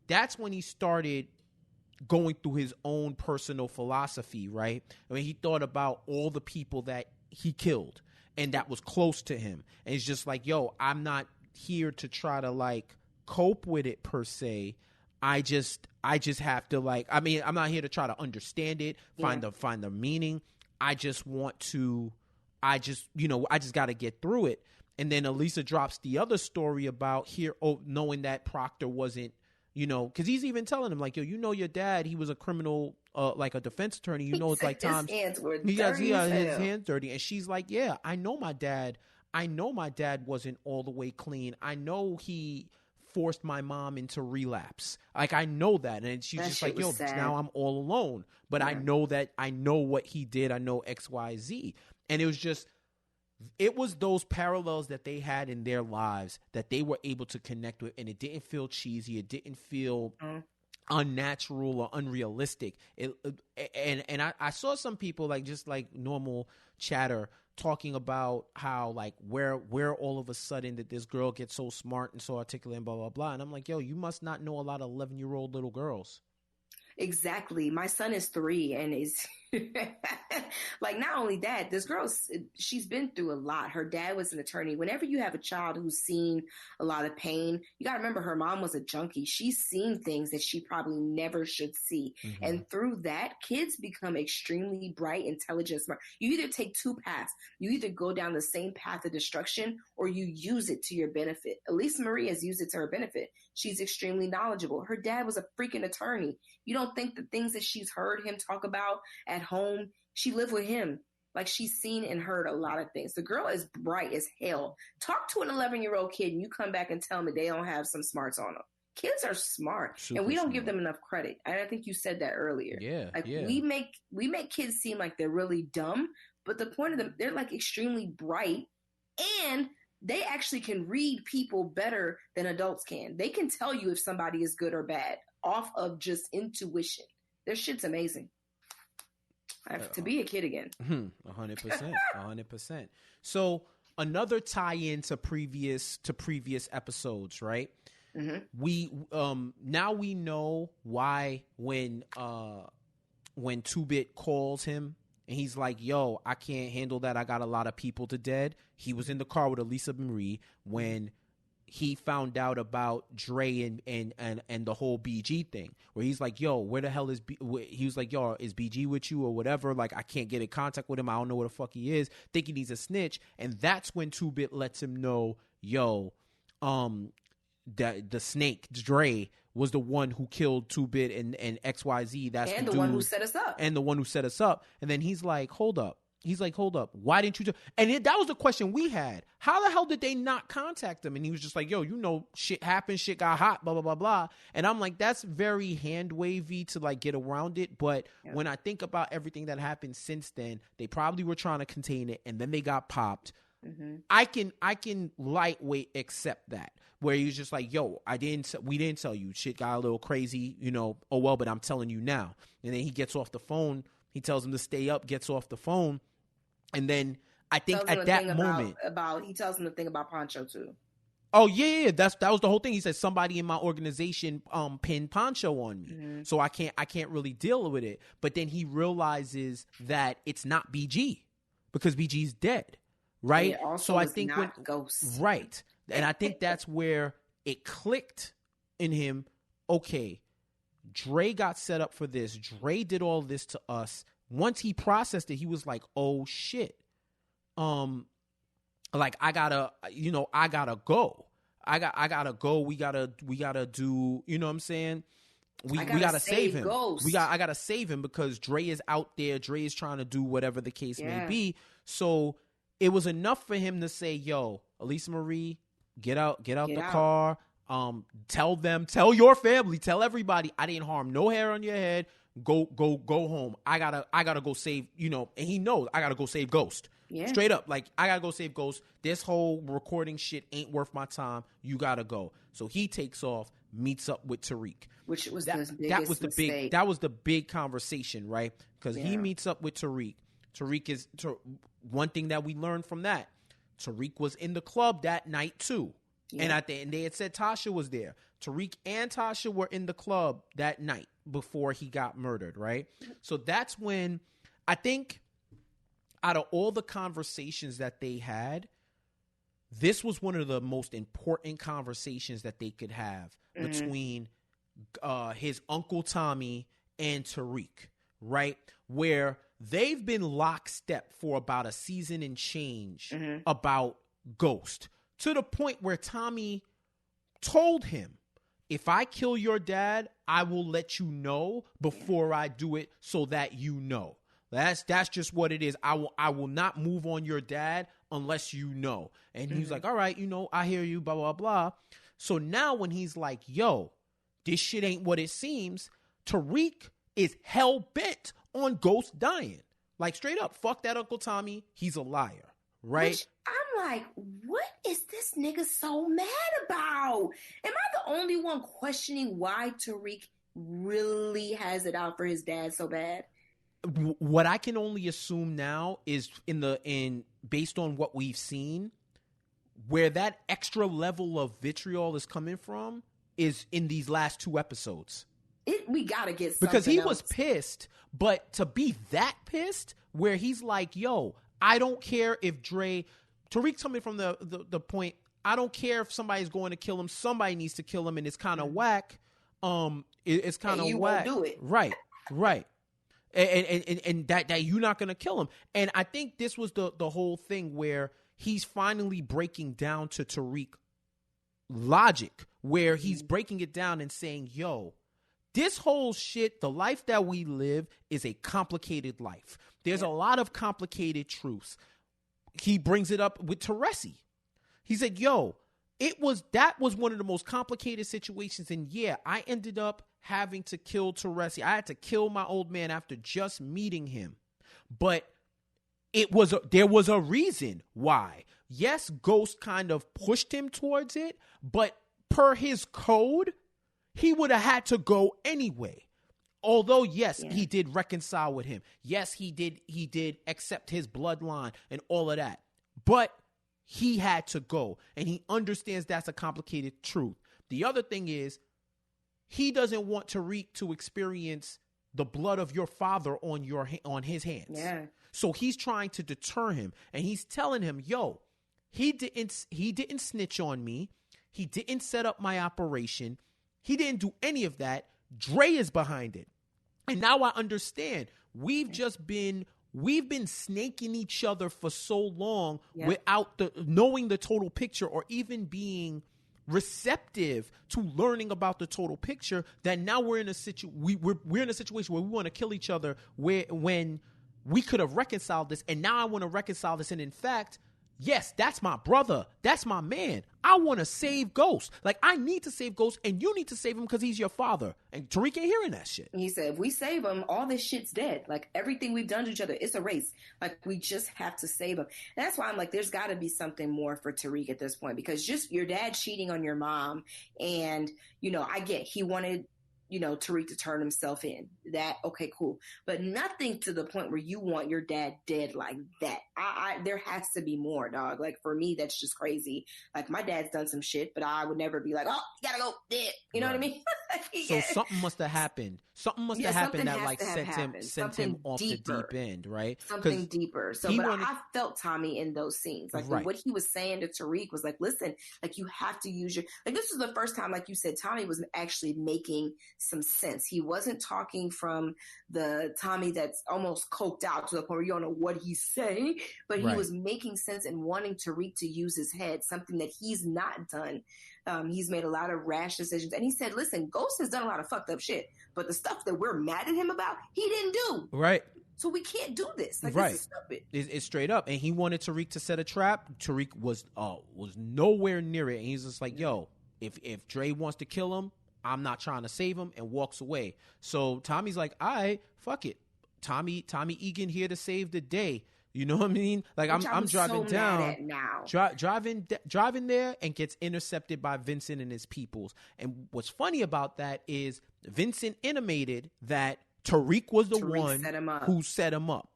that's when he started going through his own personal philosophy, right? I mean, he thought about all the people that he killed and that was close to him. And it's just like, yo, I'm not here to try to like cope with it per se. I just have to like, I mean, I'm not here to try to understand it, find the meaning. I just got to get through it. And then Elisa drops the other story about knowing that Proctor wasn't, you know, because he's even telling him, like, yo, you know your dad, he was a criminal, like a defense attorney. You know, it's like Tom's. His hands were dirty. He got his hands dirty. And she's like, yeah, I know my dad wasn't all the way clean. I know he forced my mom into relapse. Like, I know that. And she's just like, yo, now I'm all alone. But I know what he did. I know X, Y, Z. And it was those parallels that they had in their lives that they were able to connect with, and it didn't feel cheesy. It didn't feel unnatural or unrealistic. I saw some people like just like normal chatter talking about how like where all of a sudden that this girl gets so smart and so articulate and blah blah blah. And I'm like, yo, you must not know a lot of 11-year-old little girls. Exactly. My son is 3 and is like, not only that, this girl, she's been through a lot. Her dad was an attorney. Whenever you have a child who's seen a lot of pain, you got to remember her mom was a junkie. She's seen things that she probably never should see. Mm-hmm. And through that, kids become extremely bright, intelligent, smart. You either take 2 paths. You either go down the same path of destruction or you use it to your benefit. Elisa Marie has used it to her benefit. She's extremely knowledgeable. Her dad was a freaking attorney. You don't think the things that she's heard him talk about at home, she lived with him. Like, she's seen and heard a lot of things. The girl is bright as hell. Talk to an 11-year-old kid and you come back and tell me they don't have some smarts on them. Kids are smart. Super and we don't give them enough credit. And I think you said that earlier. Yeah. Like, we make kids seem like they're really dumb, but the point of them, they're like extremely bright and they actually can read people better than adults can. They can tell you if somebody is good or bad off of just intuition. Their shit's amazing. I have to be a kid again. 100%. 100%. So another tie-in to previous episodes, right? Mm-hmm. We now we know why when 2-Bit calls him and he's like, yo, I can't handle that. I got a lot of people to dead. He was in the car with Elisa Marie when he found out about Dre and the whole BG thing, where he's like, yo, where the hell is he was like, yo, is BG with you or whatever? Like, I can't get in contact with him. I don't know where the fuck he is. Thinking he's a snitch. And that's when 2-Bit lets him know, yo, that the snake, Dre, was the one who killed 2-Bit and XYZ. That's and the one dude, who set us up. And the one who set us up. And then he's like, hold up. Why didn't you? That was the question we had. How the hell did they not contact him? And he was just like, yo, shit happened. Shit got hot, blah, blah, blah, blah. And I'm like, that's very hand wavy to like get around it. But when I think about everything that happened since then, they probably were trying to contain it. And then they got popped. Mm-hmm. I can lightweight accept that. Where he was just like, yo, we didn't tell you. Shit got a little crazy, oh well, but I'm telling you now. And then he gets off the phone. He tells him to stay up, gets off the phone. And then I think at that moment he tells him the thing about Poncho too. Oh yeah, that was the whole thing. He said somebody in my organization pinned Poncho on me, so I can't really deal with it. But then he realizes that it's not BG because BG's dead, right? So I think Ghost, right, and I think that's where it clicked in him. Okay, Dre got set up for this. Dre did all this to us. Once he processed it, he was like, "Oh shit, like I gotta go. I gotta go. We gotta do. You know what I'm saying? We gotta save him. Ghost. I gotta save him because Dre is out there. Dre is trying to do whatever the case may be. So it was enough for him to say, "Yo, Elisa Marie, get out the car. Tell your family, tell everybody, I didn't harm no hair on your head." Go home. I gotta go save, and he knows I gotta go save Ghost. Yeah. Straight up. Like, I gotta go save Ghost. This whole recording shit ain't worth my time. You gotta go. So he takes off, meets up with Tariq. Which was the biggest mistake. That was the big conversation, right? Because he meets up with Tariq. One thing that we learned from that, Tariq was in the club that night too. Yeah. And they had said Tasha was there. Tariq and Tasha were in the club that night before he got murdered, right? So that's when I think out of all the conversations that they had, this was one of the most important conversations that they could have between his Uncle Tommy and Tariq, right? Where they've been lockstep for about a season and change about Ghost, to the point where Tommy told him, if I kill your dad, I will let you know before I do it so that you know. That's just what it is. I will not move on your dad unless you know. And he's like, all right, I hear you, blah, blah, blah. So now when he's like, yo, this shit ain't what it seems, Tariq is hell-bent on Ghost dying. Like, straight up, fuck that Uncle Tommy. He's a liar, right? Which I'm like, what is this nigga so mad about? Am I the only one questioning why Tariq really has it out for his dad so bad? What I can only assume now is based on what we've seen, where that extra level of vitriol is coming from is in these last 2 episodes. We gotta get something because he else. was pissed, but to be that pissed, where he's like, "Yo, I don't care if Dre." Tariq coming from the point, I don't care if somebody's going to kill him. Somebody needs to kill him, and it's kind of whack. It's kind of whack. Won't do it. Right. And that you're not going to kill him. And I think this was the whole thing where he's finally breaking down to Tariq logic, where he's breaking it down and saying, yo, this whole shit, the life that we live is a complicated life. There's a lot of complicated truths. He brings it up with Teresi. He said, yo, that was one of the most complicated situations. And I ended up having to kill Teresi. I had to kill my old man after just meeting him. But there was a reason why. Yes, Ghost kind of pushed him towards it, but per his code, he would have had to go anyway. Although, yes, he did reconcile with him. Yes, he did accept his bloodline and all of that. But he had to go, and he understands that's a complicated truth. The other thing is, he doesn't want Tariq to experience the blood of your father on his hands. Yeah. So he's trying to deter him, and he's telling him, yo, he didn't snitch on me. He didn't set up my operation. He didn't do any of that. Dre is behind it. And now I understand. We've been snaking each other for so long without knowing the total picture or even being receptive to learning about the total picture, that now we're in a we're in a situation where we want to kill each other when we could have reconciled this, and now I want to reconcile this. And in fact, yes, that's my brother. That's my man. I want to save Ghost. Like, I need to save Ghost, and you need to save him because he's your father. And Tariq ain't hearing that shit. He said, if we save him, all this shit's dead. Like, everything we've done to each other, it's a race. Like, we just have to save him. And that's why I'm like, there's got to be something more for Tariq at this point, because just your dad cheating on your mom, and, you know, I get he wanted, you know, Tariq to turn himself in. That, okay, cool. But nothing to the point where you want your dad dead like that. There has to be more, dog. Like, for me, that's just crazy. Like, my dad's done some shit, but I would never be like, oh, you gotta go dead. You know what I mean? So something must have happened. Something must have happened that like sent him off deeper. the deep end, right? Something deeper. So, but I felt Tommy in those scenes. Like, what he was saying to Tariq was like, listen, like, you have to use your, like, this was the first time, like you said, Tommy was actually making some sense. He wasn't talking from the Tommy that's almost coked out to the point where you don't know what he's saying, but he was making sense and wanting Tariq to use his head, something that he's not done. He's made a lot of rash decisions. And he said, listen, Ghost has done a lot of fucked up shit, but the stuff that we're mad at him about, he didn't do. Right. So we can't do this. Like, right. This is stupid. It's straight up. And he wanted Tariq to set a trap. Tariq was nowhere near it. And he's just like, yo, if Dre wants to kill him, I'm not trying to save him, and walks away. So Tommy's like, all right, fuck it. Tommy Egan here to save the day. You know what I mean? Like, I'm driving so down, mad at now. driving there, and gets intercepted by Vincent and his peoples. And what's funny about that is Vincent intimated that Tariq was the one who set him up.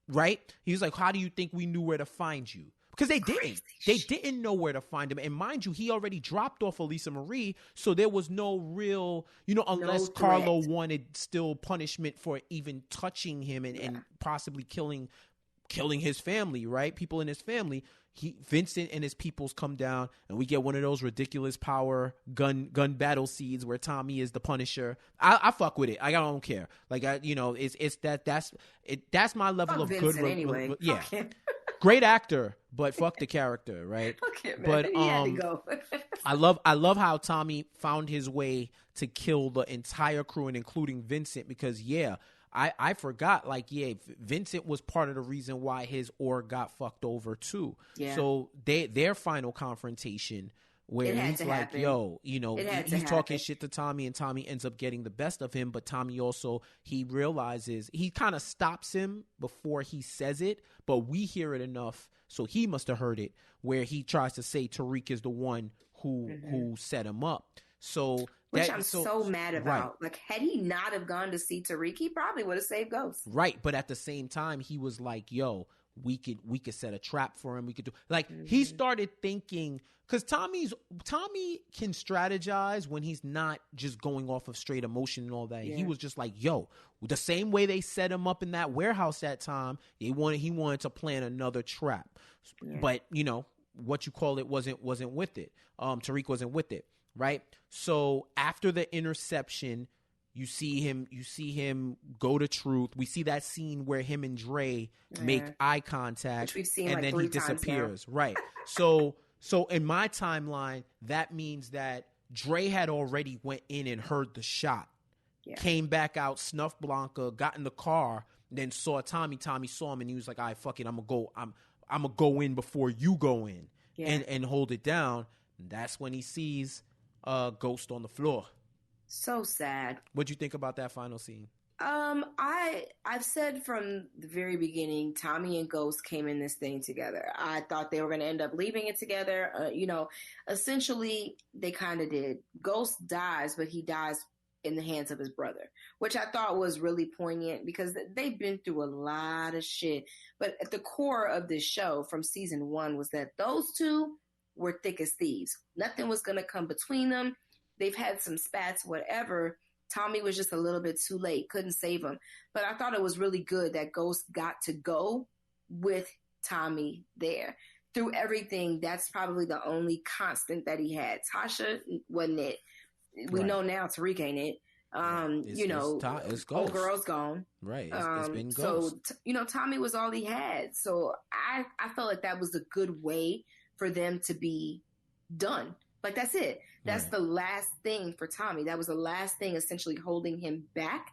Right? He was like, how do you think we knew where to find you? Because they didn't. They didn't know where to find him. And mind you, he already dropped off Elisa Marie, so there was no real, unless Carlo wanted still punishment for even touching him and possibly killing his family, right? People in his family. Vincent and his peoples come down, and we get one of those ridiculous power gun battle scenes where Tommy is the Punisher. I fuck with it. I don't care. Like, that's my level fuck of Vincent good. Anyway. Yeah. Great actor, but fuck the character, right? Okay, man. But he had to go. I love how Tommy found his way to kill the entire crew, and including Vincent, because I forgot, Vincent was part of the reason why his org got fucked over too. Yeah. So their final confrontation, where he's like, happen. Yo, he's talking shit to Tommy, and Tommy ends up getting the best of him. But Tommy also, he realizes, he kind of stops him before he says it, but we hear it enough, so he must have heard it, where he tries to say Tariq is the one who set him up. So which I'm so mad about. Right. Like, had he not have gone to see Tariq, he probably would have saved Ghost. Right, but at the same time, he was like, yo, we could set a trap for him. We could do, he started thinking, because Tommy can strategize when he's not just going off of straight emotion and all that. Yeah. He was just like, yo, the same way they set him up in that warehouse that time, he wanted to plan another trap. Yeah. But, what you call it wasn't with it. Tariq wasn't with it. Right. So after the interception, you see him go to Truth. We see that scene where him and Dre make eye contact, which we've seen and then he disappears. Right. So in my timeline, that means that Dre had already went in and heard the shot, came back out, snuffed Blanca, got in the car, then saw Tommy. Tommy saw him, and he was like, all right, fuck it, I'm gonna go in before you go in, and hold it down. And that's when he sees Ghost on the floor. So sad. What'd you think about that final scene? I've said from the very beginning, Tommy and Ghost came in this thing together. I thought they were going to end up leaving it together. Essentially they kind of did. Ghost dies, but he dies in the hands of his brother, which I thought was really poignant because they've been through a lot of shit. But at the core of this show from season 1 was that those two were thick as thieves. Nothing was going to come between them. They've had some spats, whatever. Tommy was just a little bit too late, couldn't save him. But I thought it was really good that Ghost got to go with Tommy there. through everything, that's probably the only constant that he had. Tasha wasn't it. We know now Tariq ain't it. It's old Ghost. girl's gone. Right. It's been Ghost. So, Tommy was all he had. So I felt like that was a good way for them to be done. Like, that's it. That's the last thing for Tommy. That was the last thing essentially holding him back.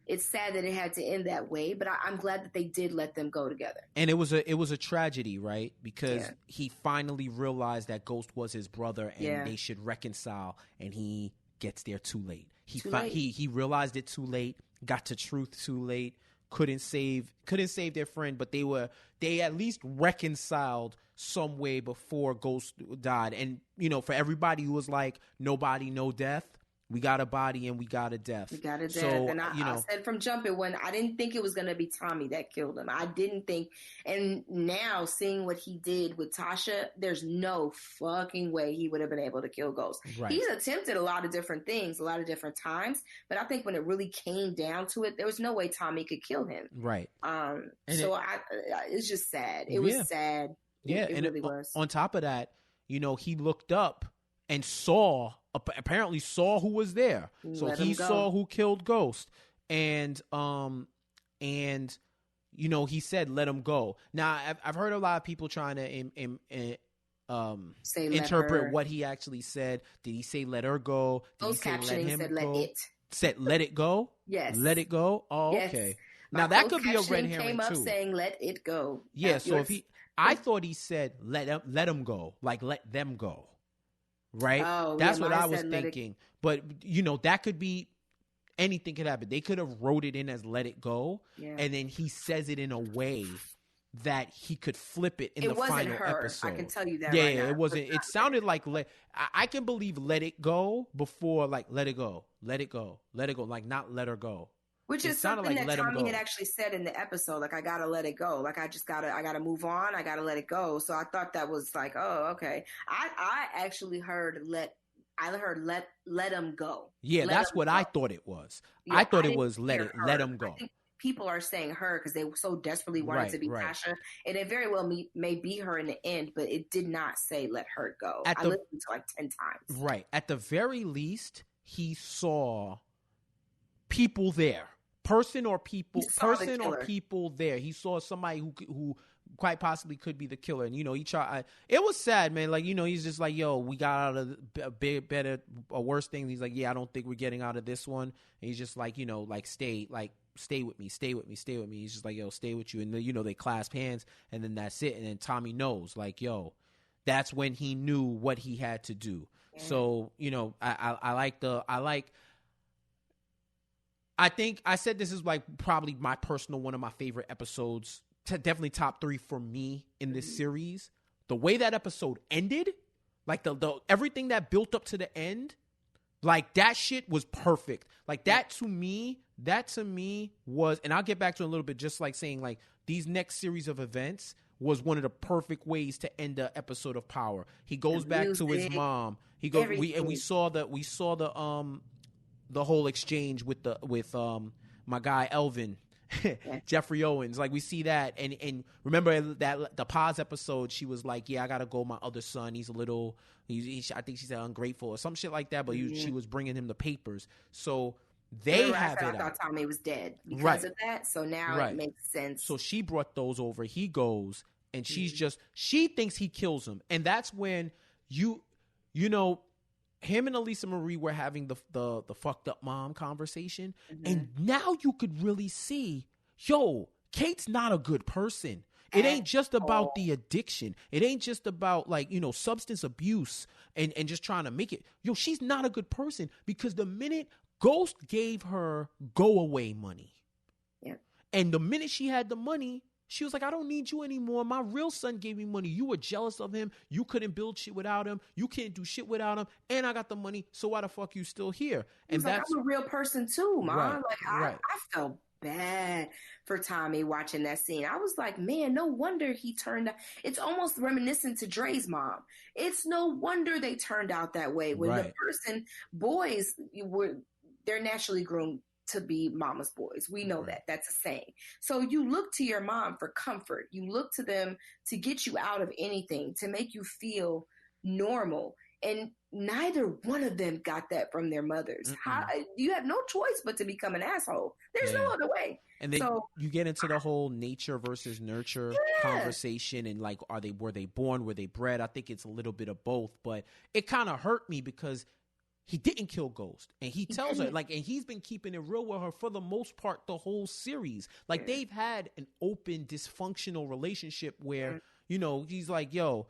It's sad that it had to end that way, but I'm glad that they did let them go together. And it was a tragedy, right? Because he finally realized that Ghost was his brother and they should reconcile, and he gets there too late. He realized it too late, got to truth too late, couldn't save their friend, but they at least reconciled some way before Ghost died. And for everybody who was like, nobody, no death, we got a body and we got a death. We got a death. So, and I said from jumping, when I didn't think it was going to be Tommy that killed him. I didn't think. And now seeing what he did with Tasha, there's no fucking way he would have been able to kill Ghost. Right. He's attempted a lot of different things, a lot of different times. But I think when it really came down to it, there was no way Tommy could kill him. Right. It's just sad. It was sad. Yeah. It really was. On top of that, he looked up and apparently saw who was there. So he saw who killed Ghost. And he said, let him go. Now, I've heard a lot of people trying to interpret what he actually said. Did he say let her go? Did Those he say captioning let him said go? let it. Said let it go? Yes. Let it go? Oh, yes. okay. Now that could be a red herring came up too. saying let it go. Yeah, so I thought he said let him go, like let them go. Right? That's what I was thinking. But, that could be, anything could happen. They could have wrote it in as let it go. Yeah. And then he says it in a way that he could flip it in the final episode. I can tell you that now. It wasn't. It sounded like, I can believe let it go before like let it go, let it go, let it go, like not let her go. Which is something that Tommy had actually said in the episode. Like, I gotta let it go. Like, I gotta move on. I gotta let it go. So I thought that was like, oh, okay. I actually heard let him go. Yeah, that's what I thought it was. Yeah, I thought it was let him go. I think people are saying her because they so desperately wanted to be Tasha, and it very well may be her in the end, but it did not say let her go. I listened to like 10 times. Right. At the very least, he saw people there. Person or people there. He saw somebody who quite possibly could be the killer. And, he tried. It was sad, man. Like, he's just like, yo, we got out of a big, better, or worse thing. He's like, yeah, I don't think we're getting out of this one. And he's just like, stay with me, stay with me, stay with me. He's just like, yo, stay with you. And then, they clasp hands, and then that's it. And then Tommy knows, like, yo, that's when he knew what he had to do. Yeah. So, I think I said this is like probably my personal one of my favorite episodes, definitely top 3 for me in this series. The way that episode ended, like the everything that built up to the end, like that shit was perfect. Like that to me was, and I'll get back to it in a little bit, just like saying like these next series of events was one of the perfect ways to end the episode of Power. He goes back to his mom. We saw the whole exchange with my guy Elvin, Jeffrey Owens. Like we see that, and remember that the pause episode, she was like, "Yeah, I gotta go. My other son, he's a little. I think she said ungrateful or some shit like that." But she was bringing him the papers, so they have it. I thought Tommy was dead because of that, so now it makes sense. So she brought those over. He goes, and she thinks he kills him, and that's when him and Elisa Marie were having the fucked up mom conversation. Mm-hmm. And now you could really see, Kate's not a good person. It ain't just about the addiction. It ain't just about substance abuse and just trying to make it. She's not a good person because the minute Ghost gave her go away money. Yeah. And the minute she had the money, she was like, I don't need you anymore. My real son gave me money. You were jealous of him. You couldn't build shit without him. You can't do shit without him. And I got the money. So why the fuck you still here? And that's I'm a real person too, Mom. I felt bad for Tommy watching that scene. I was like, man, no wonder he turned out. It's almost reminiscent to Dre's mom. It's no wonder they turned out that way. When the person, boys, they're naturally groomed to be mama's boys. We know that. That's a saying. So you look to your mom for comfort. You look to them to get you out of anything, to make you feel normal. And neither one of them got that from their mothers. You have no choice but to become an asshole. There's no other way. And then you get into the whole nature versus nurture conversation, and like, were they born, were they bred? I think it's a little bit of both, but it kind of hurt me because he didn't kill Ghost, and he tells her, like, and he's been keeping it real with her for the most part the whole series. Like, they've had an open, dysfunctional relationship where, you know, he's like, yo,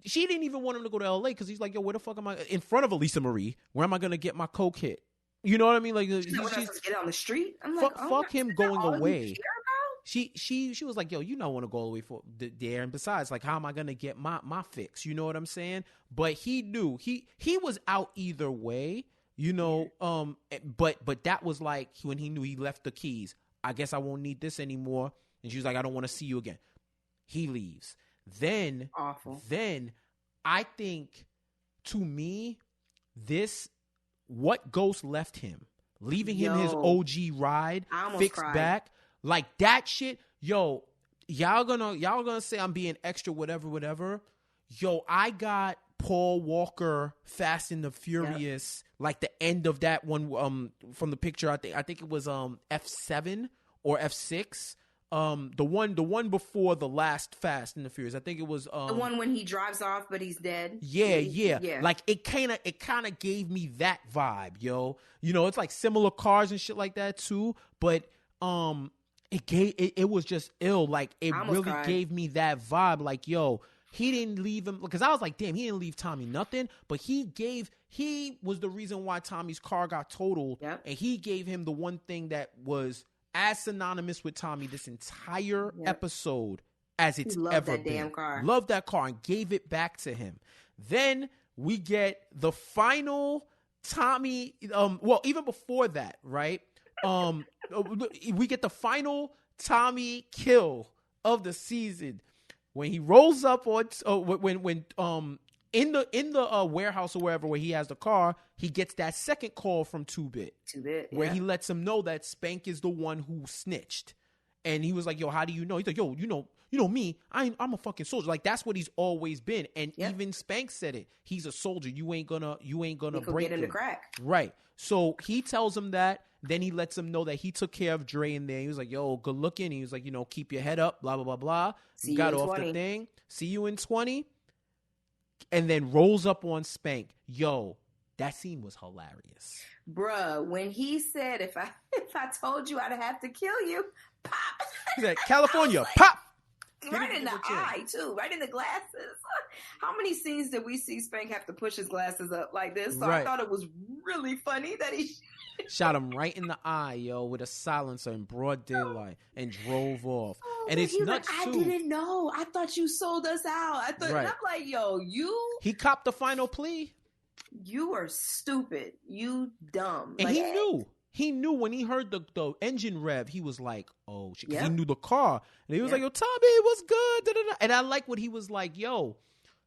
she didn't even want him to go to LA because he's like, yo, where the fuck am I in front of Elisa Marie? Where am I gonna get my coke hit? You know what I mean? Like, she's get on the street. I'm like, fuck him going away. She was like, yo, you don't want to go away for there. And besides, like, how am I gonna get my fix? You know what I'm saying? But he knew he was out either way, you know. But that was like when he knew he left the keys. I guess I won't need this anymore. And she was like, I don't want to see you again. He leaves. Then I think, to me, what Ghost left him, leaving him his OG ride, fixed back, like that shit. Yo, y'all gonna say I'm being extra, whatever. Yo, I got Paul Walker Fast and the Furious, like the end of that one, from the picture. I think it was F7 or F6. The one before the last Fast and the Furious. I think it was the one when he drives off but he's dead. Yeah. Like it kind of gave me that vibe, yo. You know, it's like similar cars and shit like that too, but it was just ill. Like it really gave me that vibe. Like, yo, he didn't leave him, because I was like, damn, he didn't leave Tommy nothing, but he was the reason why Tommy's car got totaled, and he gave him the one thing that was as synonymous with Tommy this entire episode as it's ever been. Damn car. Loved that car and gave it back to him. Then we get the final Tommy, well, even before that, right? We get the final Tommy kill of the season when he rolls up on when in the warehouse or wherever where he has the car, he gets that second call from 2-Bit. 2-Bit, where he lets him know that Spank is the one who snitched. And he was like, yo, how do you know? He's like, yo, you know me. I'm a fucking soldier. Like, that's what he's always been. And even Spank said it. He's a soldier. You ain't gonna break him. Crack. Right. So he tells him that. Then he lets him know that he took care of Dre in there. He was like, yo, good looking. He was like, you know, keep your head up, blah, blah, blah, blah. Got off 20. The thing. See you in 20. And then rolls up on Spank. Yo, that scene was hilarious. Bruh, when he said, if I told you I'd have to kill you, pop. He said, California, like, pop. Right in the eye, too. Right in the glasses. How many scenes did we see Spank have to push his glasses up like this? So I thought it was really funny that he shot him right in the eye, yo, with a silencer in broad daylight and drove off. And it's nuts, like, too. I didn't know. I thought you sold us out. And I'm like, yo, he copped the final plea. You are stupid. You dumb. And like, he knew when he heard the engine rev, he was like, oh shit. He knew the car. And he was like, yo, Tommy, what's good? Da-da-da. And I like what he was like, yo.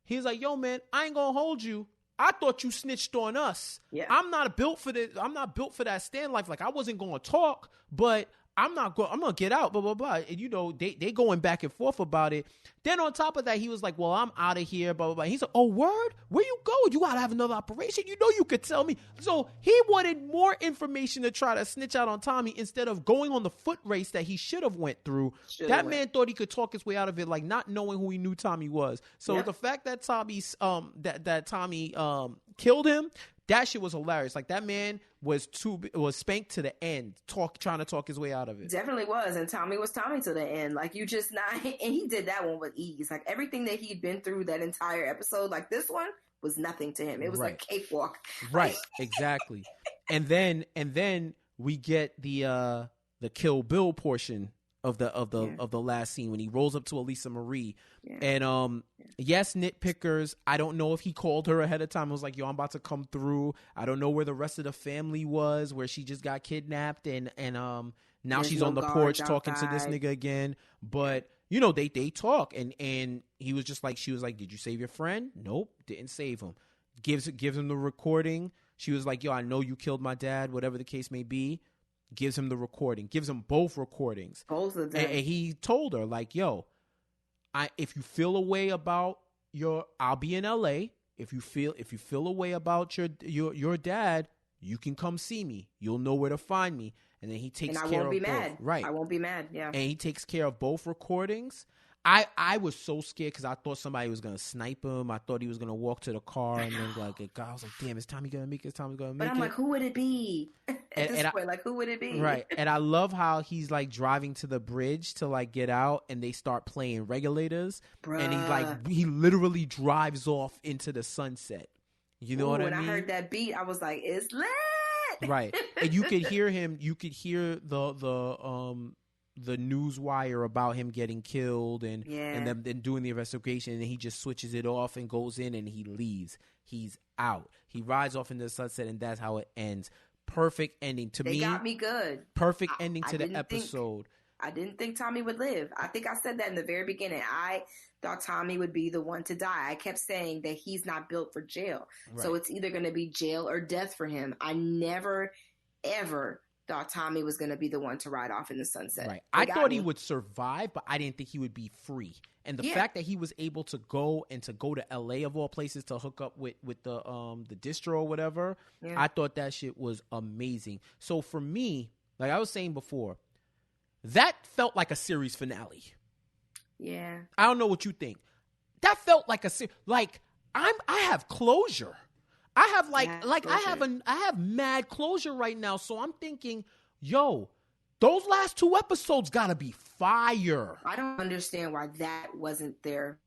He was like, yo, man, I ain't gonna hold you. I thought you snitched on us. Yeah. I'm not built for that stand life. Like, I wasn't going to talk, but I'm going to get out, blah, blah, blah. And, you know, they going back and forth about it. Then on top of that, he was like, well, I'm out of here, blah, blah, blah. He's like, oh, word? Where you going? You got to have another operation? You know you could tell me. So he wanted more information to try to snitch out on Tommy instead of going on the foot race that he should have went through. Man thought he could talk his way out of it, like not knowing who he knew Tommy was. So the fact that Tommy killed him, that shit was hilarious. Like, that man was spanked to the end, trying to talk his way out of it. Definitely was. And Tommy was Tommy to the end. Like, you just not, and he did that one with ease. Like, everything that he'd been through that entire episode, like this one was nothing to him. It was like cakewalk. Right. Exactly. And then we get the Kill Bill portion of the last scene when he rolls up to Elisa Marie. And yes, nitpickers, I don't know if he called her ahead of time. I was like, yo, I'm about to come through. I don't know where the rest of the family was, where she just got kidnapped and now she's on the porch talking to this nigga again. But you know, they talk and he was just like, she was like, did you save your friend? Nope, didn't save him. Gives him the recording. She was like, yo, I know you killed my dad, whatever the case may be. gives him the recording, gives him both recordings. Both of them. And he told her, like, yo, if you feel a way about I'll be in LA. If you feel a way about your dad, you can come see me. You'll know where to find me. And then he takes care of both. And I won't be mad. Right. I won't be mad, yeah. And he takes care of both recordings. I was so scared because I thought somebody was going to snipe him. I thought he was going to walk to the car and then like, I was like, damn, is Tommy going to make it? Is Tommy going to make it? But I'm like, who would it be? At this point, like, who would it be? Right. And I love how he's like driving to the bridge to like get out and they start playing Regulators. Bruh. And he literally drives off into the sunset. You know what I mean? When I heard that beat, I was like, it's lit. Right. And you could hear him, you could hear the news wire about him getting killed and them then doing the investigation, and then he just switches it off and goes in and he leaves. He's out. He rides off into the sunset, and that's how it ends. Perfect ending to me. They got me good. Perfect ending to the episode. I didn't think Tommy would live. I think I said that in the very beginning. I thought Tommy would be the one to die. I kept saying that he's not built for jail. Right. So it's either going to be jail or death for him. I never, ever thought Tommy was going to be the one to ride off in the sunset. Right. I thought he would survive, but I didn't think he would be free. And the fact that he was able to go to LA of all places to hook up with the distro or whatever, I thought that shit was amazing. So for me, like I was saying before, that felt like a series finale. Yeah. I don't know what you think. That felt like I have closure. I have I have mad closure right now. So I'm thinking, yo, those last 2 episodes gotta be fire. I don't understand why that wasn't there.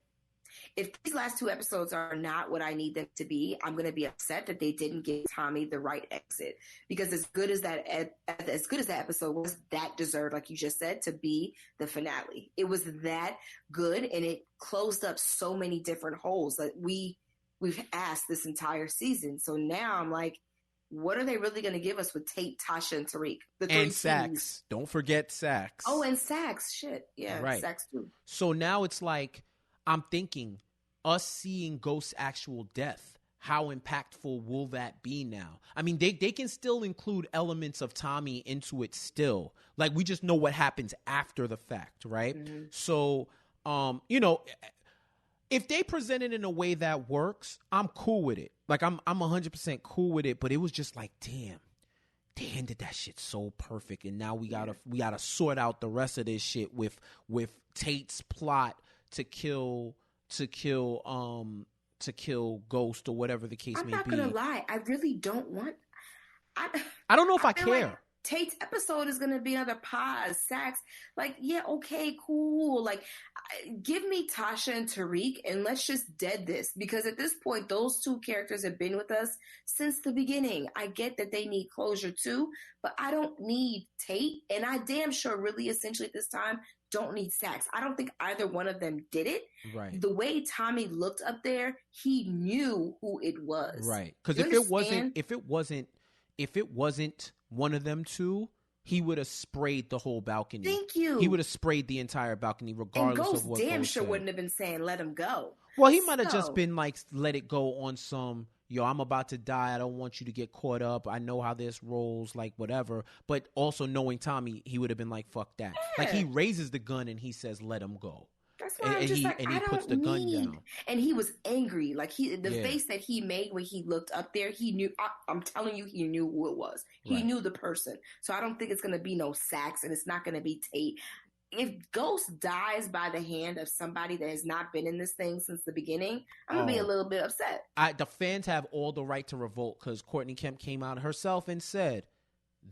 If these last 2 episodes are not what I need them to be, I'm going to be upset that they didn't give Tommy the right exit. Because as good as that episode was, that deserved, like you just said, to be the finale. It was that good, and it closed up so many different holes that we've asked this entire season. So now I'm like, what are they really going to give us with Tate, Tasha, and Tariq? And Sax. Don't forget Sax. Oh, and Sax. Shit. Yeah, right. Sax too. So now it's like, I'm thinking, us seeing Ghost's actual death, how impactful will that be now? I mean, they can still include elements of Tommy into it still. Like, we just know what happens after the fact, right? Mm-hmm. So, if they present it in a way that works, I'm cool with it. Like, I'm 100% cool with it, but it was just like, damn, they ended that shit so perfect. And now we gotta sort out the rest of this shit with Tate's plot to kill Ghost or whatever the case may be. I'm not gonna lie, I really don't want. I don't know if I care. Like Tate's episode is gonna be another pause, Sax. Like, yeah, okay, cool. Like, give me Tasha and Tariq, and let's just dead this, because at this point, those 2 characters have been with us since the beginning. I get that they need closure too, but I don't need Tate, and I damn sure, really, essentially at this time, don't need Sax. I don't think either one of them did it. Right. The way Tommy looked up there, he knew who it was. Right. Because if it wasn't one of them 2, he would have sprayed the whole balcony. Thank you. He would have sprayed the entire balcony, regardless of what. Damn sure wouldn't have been saying let him go. Well, he might have just been like, let it go on some, yo, I'm about to die. I don't want you to get caught up. I know how this rolls, like whatever. But also knowing Tommy, he would have been like, fuck that. Yeah. Like, he raises the gun and he says, let him go. That's why he puts the gun down. And he was angry. Like, the face that he made when he looked up there, he knew. I'm telling you, he knew who it was. He knew the person. So I don't think it's going to be no Sax, and it's not going to be Tate. If Ghost dies by the hand of somebody that has not been in this thing since the beginning, I'm going to be a little bit upset. The fans have all the right to revolt, because Courtney Kemp came out herself and said,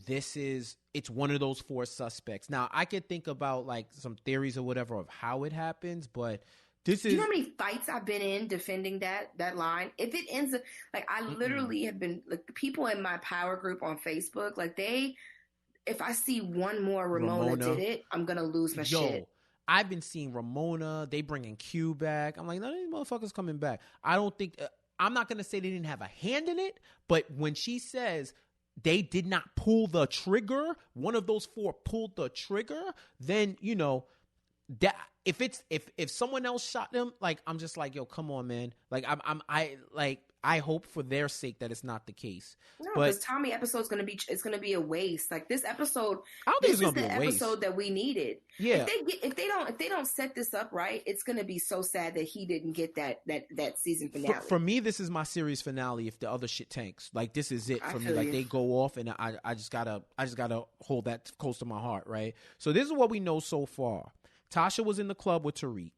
it's one of those 4 suspects. Now, I could think about like some theories or whatever of how it happens, but this is. You know how many fights I've been in defending that line? If it ends up, like, I literally have been, like, the people in my power group on Facebook, like, if I see one more Ramona did it, I'm going to lose my shit. I've been seeing Ramona. They bringing Q back. I'm like, none of these motherfuckers coming back. I don't think, I'm not going to say they didn't have a hand in it, but when she says they did not pull the trigger, one of those 4 pulled the trigger, then, that if someone else shot them, like, I'm just like, yo, come on, man. Like, I hope for their sake that it's not the case. No, But because Tommy episode's gonna be a waste. Like this episode, I don't think this it's is gonna be the a waste. episode that we needed. Yeah. If they don't set this up right, it's gonna be so sad that he didn't get that season finale. For me, this is my series finale. If the other shit tanks, like this is it for me. Like they go off, and I just gotta hold that close to my heart, right? So this is what we know so far. Tasha was in the club with Tariq,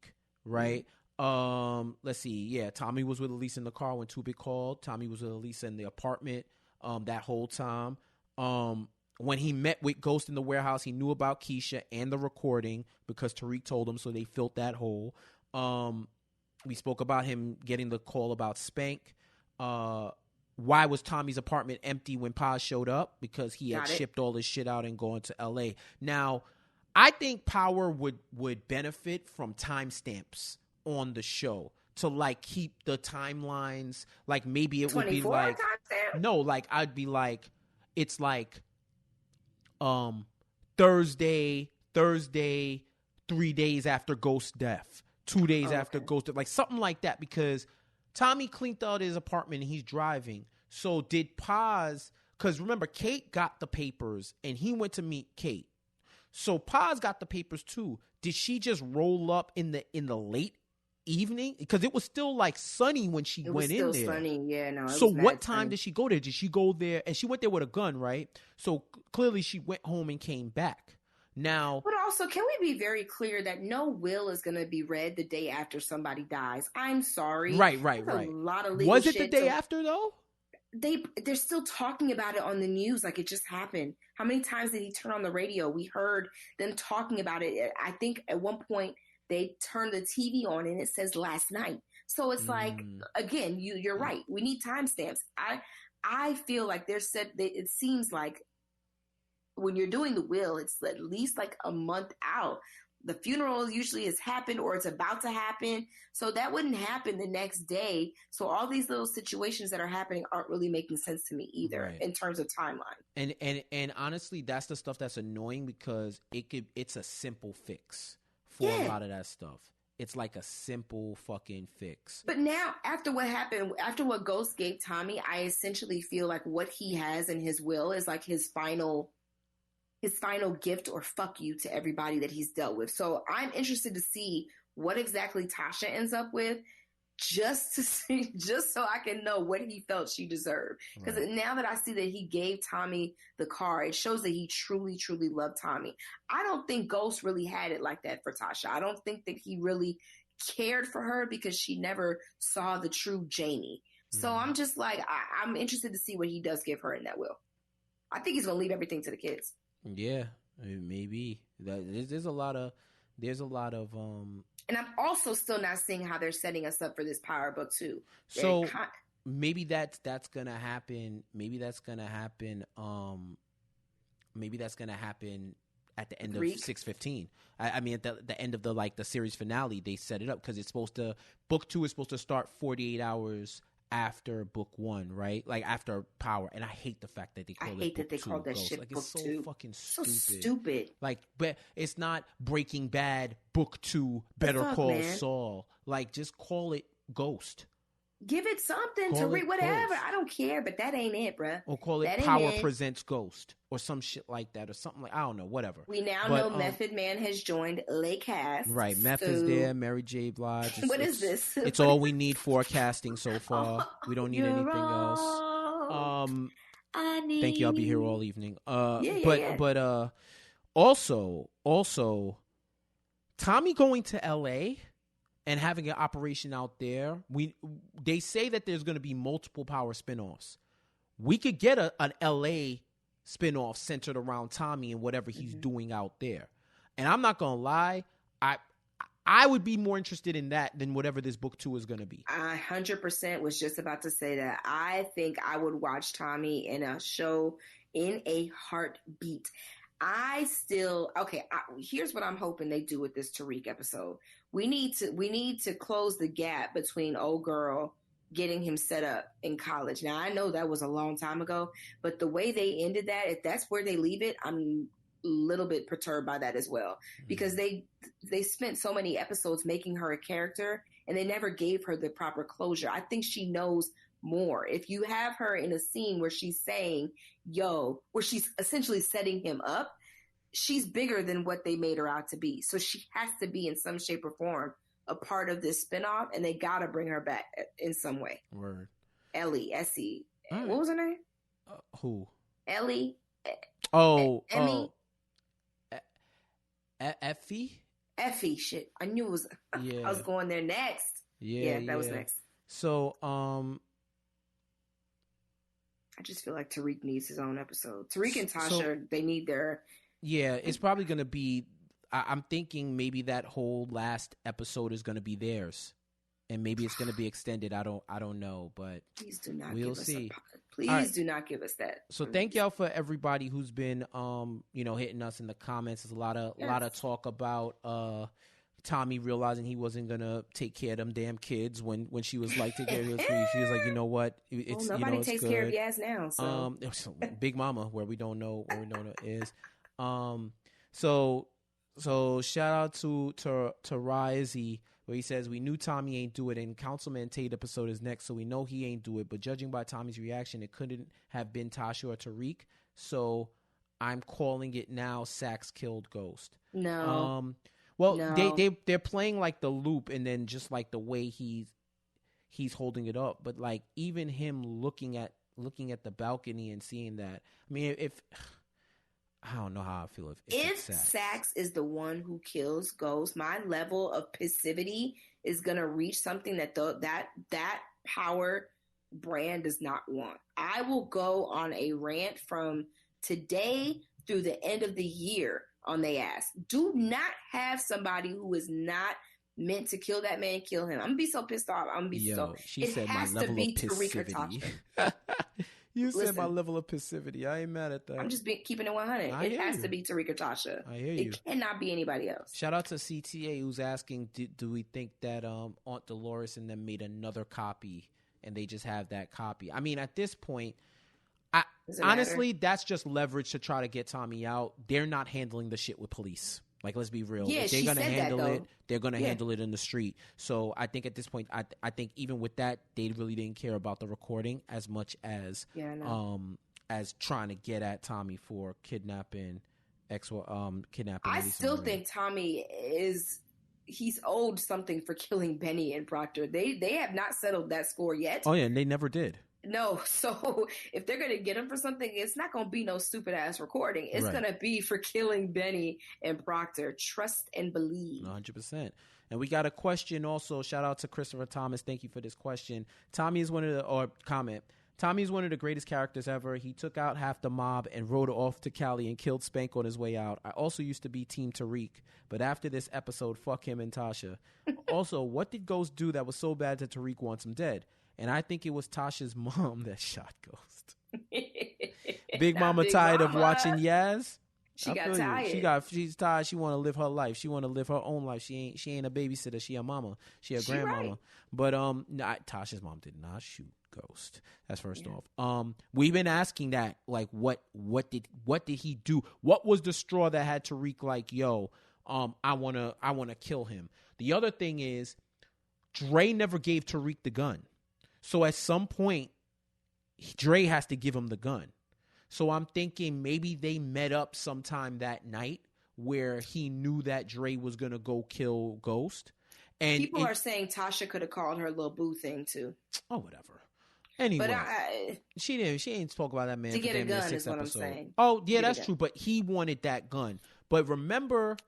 right? Let's see. Yeah, Tommy was with Elisa in the car when Tubik called. Tommy was with Elisa in the apartment that whole time. When he met with Ghost in the warehouse, he knew about Keisha and the recording because Tariq told him, so they filled that hole. We spoke about him getting the call about Spank. Why was Tommy's apartment empty when Paz showed up? Because he had shipped all his shit out and gone to L.A. Now, I think Power would benefit from timestamps on the show to like keep the timelines. Like maybe it would be like no, like I'd be like it's like Thursday 3 days after Ghost's death, 2 days after Ghost death, like something like that, because Tommy cleaned out his apartment and he's driving. So did Paz, because remember Kate got the papers and he went to meet Kate. So Paz got the papers too. Did she just roll up in the late evening? Because it was still like sunny when she went in there. It was still sunny, yeah. No. So what time did she go there? Did she go there? And she went there with a gun, right? So clearly she went home and came back. Now, but also, can we be very clear that no will is going to be read the day after somebody dies? I'm sorry. Right. A lot of legal was it shit the day after though? They're still talking about it on the news like it just happened. How many times did he turn on the radio? We heard them talking about it. I think at one point they turned the TV on and it says last night. So it's like, again, you're right. We need timestamps. I feel like it seems like when you're doing the will, it's at least like a month out. The funeral usually has happened or it's about to happen. So that wouldn't happen the next day. So all these little situations that are happening aren't really making sense to me either in terms of timeline. And honestly, that's the stuff that's annoying because it's a simple fix for a lot of that stuff. It's like a simple fucking fix. But now, after what happened, after what Ghost gave Tommy, I essentially feel like what he has in his will is like his final gift or fuck you to everybody that he's dealt with. So I'm interested to see what exactly Tasha ends up with, just so I can know what he felt she deserved. Because now that I see that he gave Tommy the car, it shows that he truly, truly loved Tommy. I don't think Ghost really had it like that for Tasha. I don't think that he really cared for her because she never saw the true Jamie. So I'm just like, I'm interested to see what he does give her in that will. I think he's going to leave everything to the kids. Yeah, maybe. There's a lot of and I'm also still not seeing how they're setting us up for this Power book too. So maybe that's gonna happen. Maybe that's gonna happen at the end of 615. I mean, at the end of the series finale, they set it up because it's supposed to. Book 2 is supposed to start 48 hours after book 1, right? Like after Power. And I hate the fact that they call it book 2. Call that shit like, book 2. It's so fucking stupid. So stupid. Like, but it's not Breaking Bad book 2 Better Call Saul. Like, just call it Ghost. Give it something to read, whatever. Ghost. I don't care, but that ain't it, bruh. Or call it Power Presents Ghost or some shit like that or something like, I don't know, whatever. We now know Method Man has joined Lake Cast. Right, Meth is there, Mary J. Blige. What is this? It's all we need for casting so far. We don't need anything else. Thank you. I'll be here all evening. But also, Tommy going to L.A. and having an operation out there, they say that there's going to be multiple Power spinoffs. We could get an LA spinoff centered around Tommy and whatever he's doing out there. And I'm not going to lie, I would be more interested in that than whatever this book 2 is going to be. I 100% was just about to say that. I think I would watch Tommy in a show in a heartbeat. Here's what I'm hoping they do with this Tariq episode. We need to close the gap between old girl getting him set up in college. Now, I know that was a long time ago, but the way they ended that, if that's where they leave it, I'm a little bit perturbed by that as well, because they spent so many episodes making her a character and they never gave her the proper closure. I think she knows more. If you have her in a scene where she's saying, yo, where she's essentially setting him up, she's bigger than what they made her out to be. So she has to be in some shape or form a part of this spinoff, and they got to bring her back in some way. Word. Essie. Right. What was her name? Who? Ellie. Emmy. Effie. Effie. Shit, I knew it was. Yeah. I was going there next. Yeah, that was next. So, I just feel like Tariq needs his own episode. Tariq and Tasha, they need their. Yeah, it's probably gonna be. I'm thinking maybe that whole last episode is gonna be theirs, and maybe it's gonna be extended. I don't know, but please do not. We'll give us see. Please do not give us that. So thank y'all for everybody who's been hitting us in the comments. There's a lot of talk about Tommy realizing he wasn't gonna take care of them damn kids when she was like take care of his kids. She was like, you know what, it's nobody it's takes good. care of your ass now. So Big Mama, where we don't know is. So shout out to Rizy, where he says, we knew Tommy ain't do it, and Councilman Tate episode is next, so we know he ain't do it, but judging by Tommy's reaction, it couldn't have been Tasha or Tariq, so I'm calling it now. Sax killed Ghost. No. They're playing like the loop, and then just like the way he's holding it up, but like even him looking at the balcony and seeing that, I mean, if I don't know how I feel if Sax is the one who kills Ghost, my level of passivity is gonna reach something that that power brand does not want. I will go on a rant from today through the end of the year on their ass. Do not have somebody who is not meant to kill that man kill him. I'm gonna be so pissed off. I'm gonna be so. She it said has my to level be of passivity. You said my level of passivity. I ain't mad at that. I'm just keeping it 100. It has to be Tariq or Tasha. I hear you. It cannot be anybody else. Shout out to CTA who's asking, do we think that Aunt Dolores and them made another copy and they just have that copy? I mean, at this point, honestly, that's just leverage to try to get Tommy out. They're not handling the shit with police. Like, let's be real. Yeah, if they're going to handle it, they're going to handle it in the street. So I think at this point, I think even with that, they really didn't care about the recording as much as as trying to get at Tommy for kidnapping. I still think Tommy he's owed something for killing Benny and Proctor. They have not settled that score yet. Oh yeah, and they never did. No, so if they're gonna get him for something, it's not gonna be no stupid ass recording. It's gonna be for killing Benny and Proctor. Trust and believe. 100%. And we got a question also. Shout out to Christopher Thomas. Thank you for this question. Tommy is one of the greatest characters ever. He took out half the mob and rode off to Cali and killed Spank on his way out. I also used to be Team Tariq, but after this episode, fuck him and Tasha. Also, what did Ghost do that was so bad that Tariq wants him dead? And I think it was Tasha's mom that shot Ghost. Big Mama tired of watching Yaz. She got tired. She's tired. She want to live her life. She want to live her own life. She ain't a babysitter. She a mama. She a grandmama. Right. But Tasha's mom did not shoot Ghost. That's first off. We've been asking that, like, what did he do? What was the straw that had Tariq like, yo, I wanna kill him? The other thing is, Dre never gave Tariq the gun. So at some point, Dre has to give him the gun. So I'm thinking maybe they met up sometime that night where he knew that Dre was going to go kill Ghost. And people are saying Tasha could have called her little boo thing too. Oh, whatever. Anyway, but she ain't spoke about that man to for get a gun 6 is what episodes. I'm saying. Oh, yeah, that's true. But he wanted that gun. But remember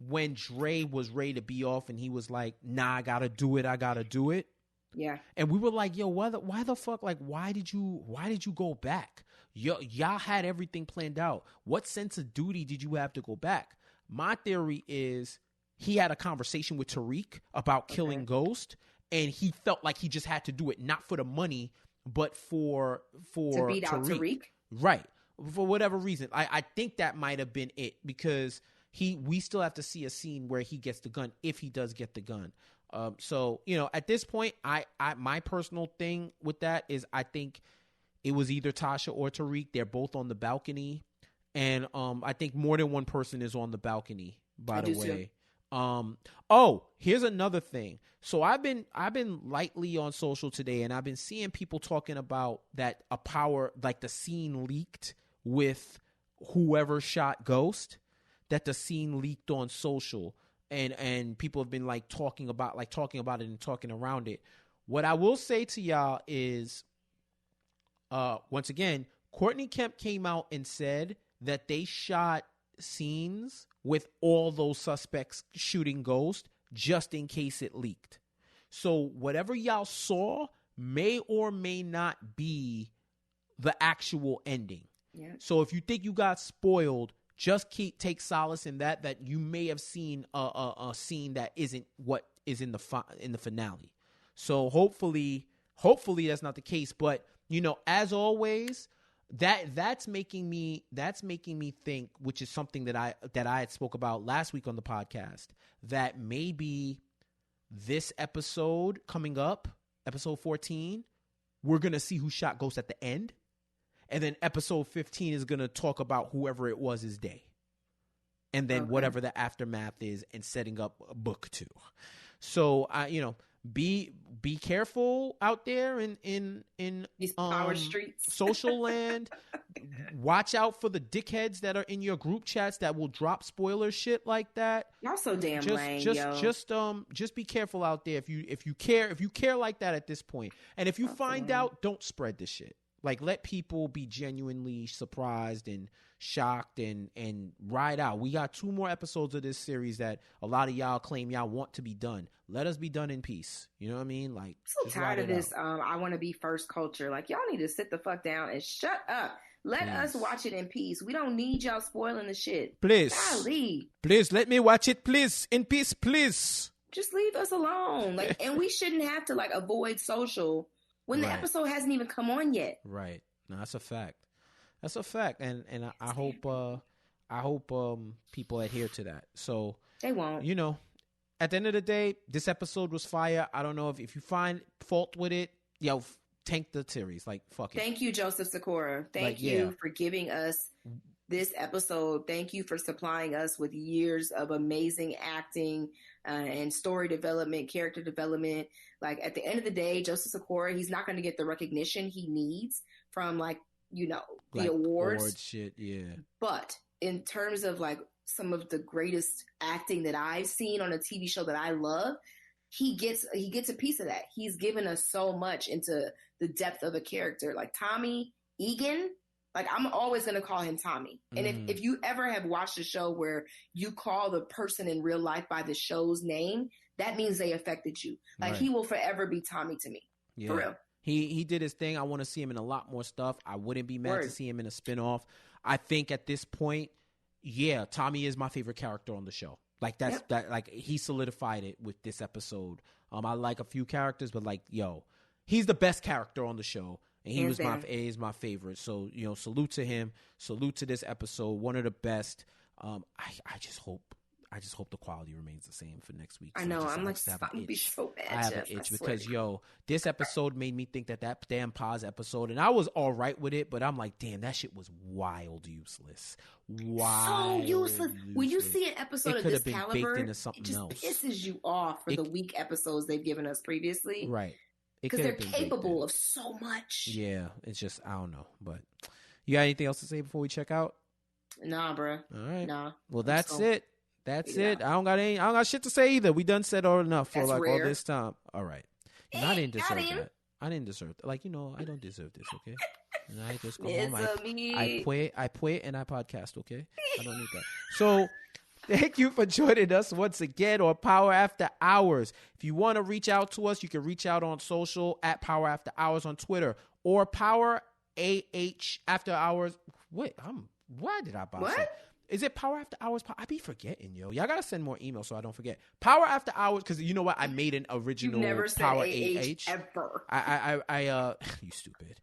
when Dre was ready to be off and he was like, nah, I got to do it. Yeah. And we were like, yo, why the fuck? Like, why did you go back? Y'all had everything planned out. What sense of duty did you have to go back? My theory is he had a conversation with Tariq about killing Ghost, and he felt like he just had to do it, not for the money, but for to beat out Tariq. Right. For whatever reason. I think that might have been it, because we still have to see a scene where he gets the gun, if he does get the gun. So, at this point, I my personal thing with that is I think it was either Tasha or Tariq. They're both on the balcony. And I think more than one person is on the balcony, by the way. Oh, here's another thing. So I've been lightly on social today, and I've been seeing people talking about that like the scene leaked with whoever shot Ghost, that the scene leaked on social, and people have been talking about it and talking around it. What I will say to y'all is, once again, Courtney Kemp came out and said that they shot scenes with all those suspects shooting Ghost just in case it leaked. So whatever y'all saw may or may not be the actual ending. Yeah. So if you think you got spoiled, just take solace in that you may have seen a scene that isn't what is in the finale. So hopefully that's not the case. But as always, that's making me think, which is something that I had spoke about last week on the podcast, that maybe this episode coming up, episode 14, we're gonna see who shot Ghost at the end, and then episode 15 is gonna talk about whoever it was his day, and then whatever the aftermath is, and setting up book 2. So be careful out there in these power streets, social land. Watch out for the dickheads that are in your group chats that will drop spoiler shit like that. Y'all so damn lame, just be careful out there if you care like that at this point. And if you find out, don't spread this shit. Let people be genuinely surprised and shocked and ride out. We got 2 more episodes of this series that a lot of y'all claim y'all want to be done. Let us be done in peace. You know what I mean? I'm so tired of this. I want to be first culture. Y'all need to sit the fuck down and shut up. Let us watch it in peace. We don't need y'all spoiling the shit. Please. Golly. Please let me watch it, please. In peace, please. Just leave us alone. And we shouldn't have to avoid social when the episode hasn't even come on yet. Right. No, that's a fact. That's a fact. And I hope people adhere to that. So they won't. At the end of the day, this episode was fire. I don't know if you find fault with it, tank the series. Fuck it. Thank you, Joseph Sikora. Thank you for giving us this episode. Thank you for supplying us with years of amazing acting and story development, character development. At the end of the day, Joseph Sikora, he's not going to get the recognition he needs from the awards. Award shit, yeah. But in terms of some of the greatest acting that I've seen on a TV show that I love, he gets a piece of that. He's given us so much into the depth of a character. Tommy Egan, I'm always going to call him Tommy. And if you ever have watched a show where you call the person in real life by the show's name, that means they affected you. He will forever be Tommy to me. Yeah. For real. He did his thing. I want to see him in a lot more stuff. I wouldn't be mad to see him in a spinoff. I think at this point, Tommy is my favorite character on the show. He solidified it with this episode. I like a few characters, but he's the best character on the show, and he is my favorite. So salute to him. Salute to this episode. One of the best. I just hope the quality remains the same for next week. I know. I'm gonna be so bad. I have an itch because this episode made me think that damn pause episode, and I was all right with it, but I'm like, damn, that shit was wild useless. So useless. When you see an episode of this caliber, it just else. Pisses you off for the weak episodes they've given us previously. Right. Because they're capable of so much. Yeah. It's just, I don't know. But you got anything else to say before we check out? Nah, bruh. All right. Nah. Well, that's it. That's it. I don't got shit to say either. We done said all enough for all this time. All right. And I didn't deserve that. I didn't deserve that. I don't deserve this, okay? And I just go home. I play and I podcast, okay? I don't need that. So thank you for joining us once again on Power After Hours. If you want to reach out to us, you can reach out on social at Power After Hours on Twitter or Power AH After Hours. Wait, why did I buy what? Is it Power After Hours? I be forgetting, yo. Y'all gotta send more emails so I don't forget. Power After Hours, because you know what? I made an original Power AH ever. I you stupid.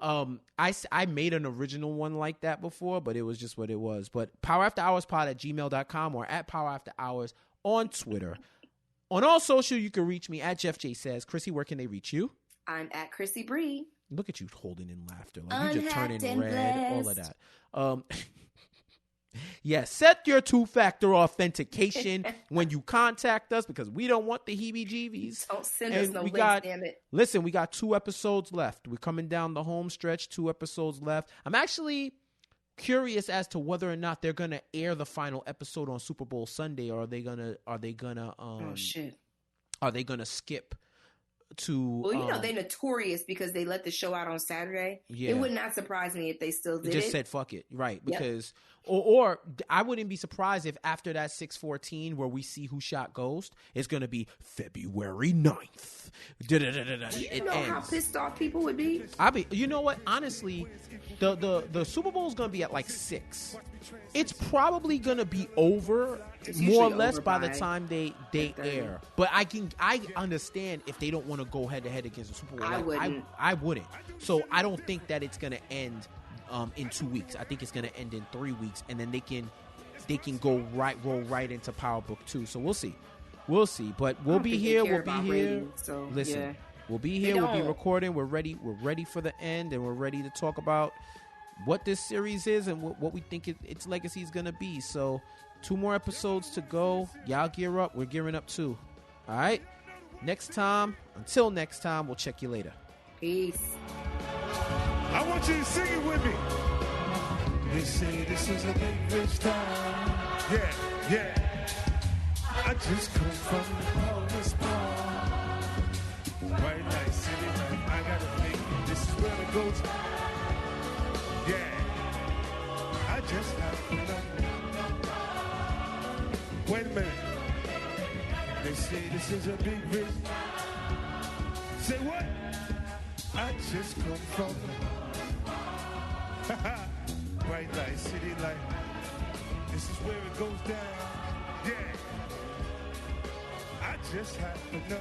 I made an original one like that before, but it was just what it was. But powerafterhourspod@gmail.com or at Power After Hours on Twitter. On all social, you can reach me at Jeff J Says. Krissy, where can they reach you? I'm at Krissy Bree. Look at you holding in laughter. You just turning red, all of that. Yes, set your 2-factor authentication when you contact us because we don't want the heebie-jeebies. Don't send us no links, damn it. Listen, we got 2 episodes left. We're coming down the home stretch, 2 episodes left. I'm actually curious as to whether or not they're gonna air the final episode on Super Bowl Sunday, or are they gonna oh shit. Are they gonna skip to Well, they're notorious because they let the show out on Saturday. Yeah. It would not surprise me if they still did just it. said fuck it, right? Because or I wouldn't be surprised if after that 6/14 where we see who shot Ghost, it's gonna be February 9th. You know how pissed off people would be? You know what? Honestly, the Super Bowl is gonna be at like 6. It's probably gonna be over more or less by the time they air. But I understand if they don't want to go head to head against the Super Bowl. I wouldn't. So I don't think that it's gonna end in 2 weeks. I think it's gonna end in 3 weeks, and then they can roll right into Power Book 2. So we'll see. But we'll be here. We'll be here. Ratings, so, listen. Yeah. We'll be here. We'll be recording. We're ready. We're ready for the end, and we're ready to talk about what this series is and what we think its legacy is going to be. So 2 more episodes to go. Y'all gear up. We're gearing up too. All right. Until next time, we'll check you later. Peace. I want you to sing it with me. They say this is a big rich town. Yeah. I just come from the poorest part. White light, city light, I gotta make it. This is where it goes. Yeah, I just have to know. Wait a minute. They say this is a big rich. Say what? I just come from the bright light, city light. This is where it goes down. Yeah. I just have to know.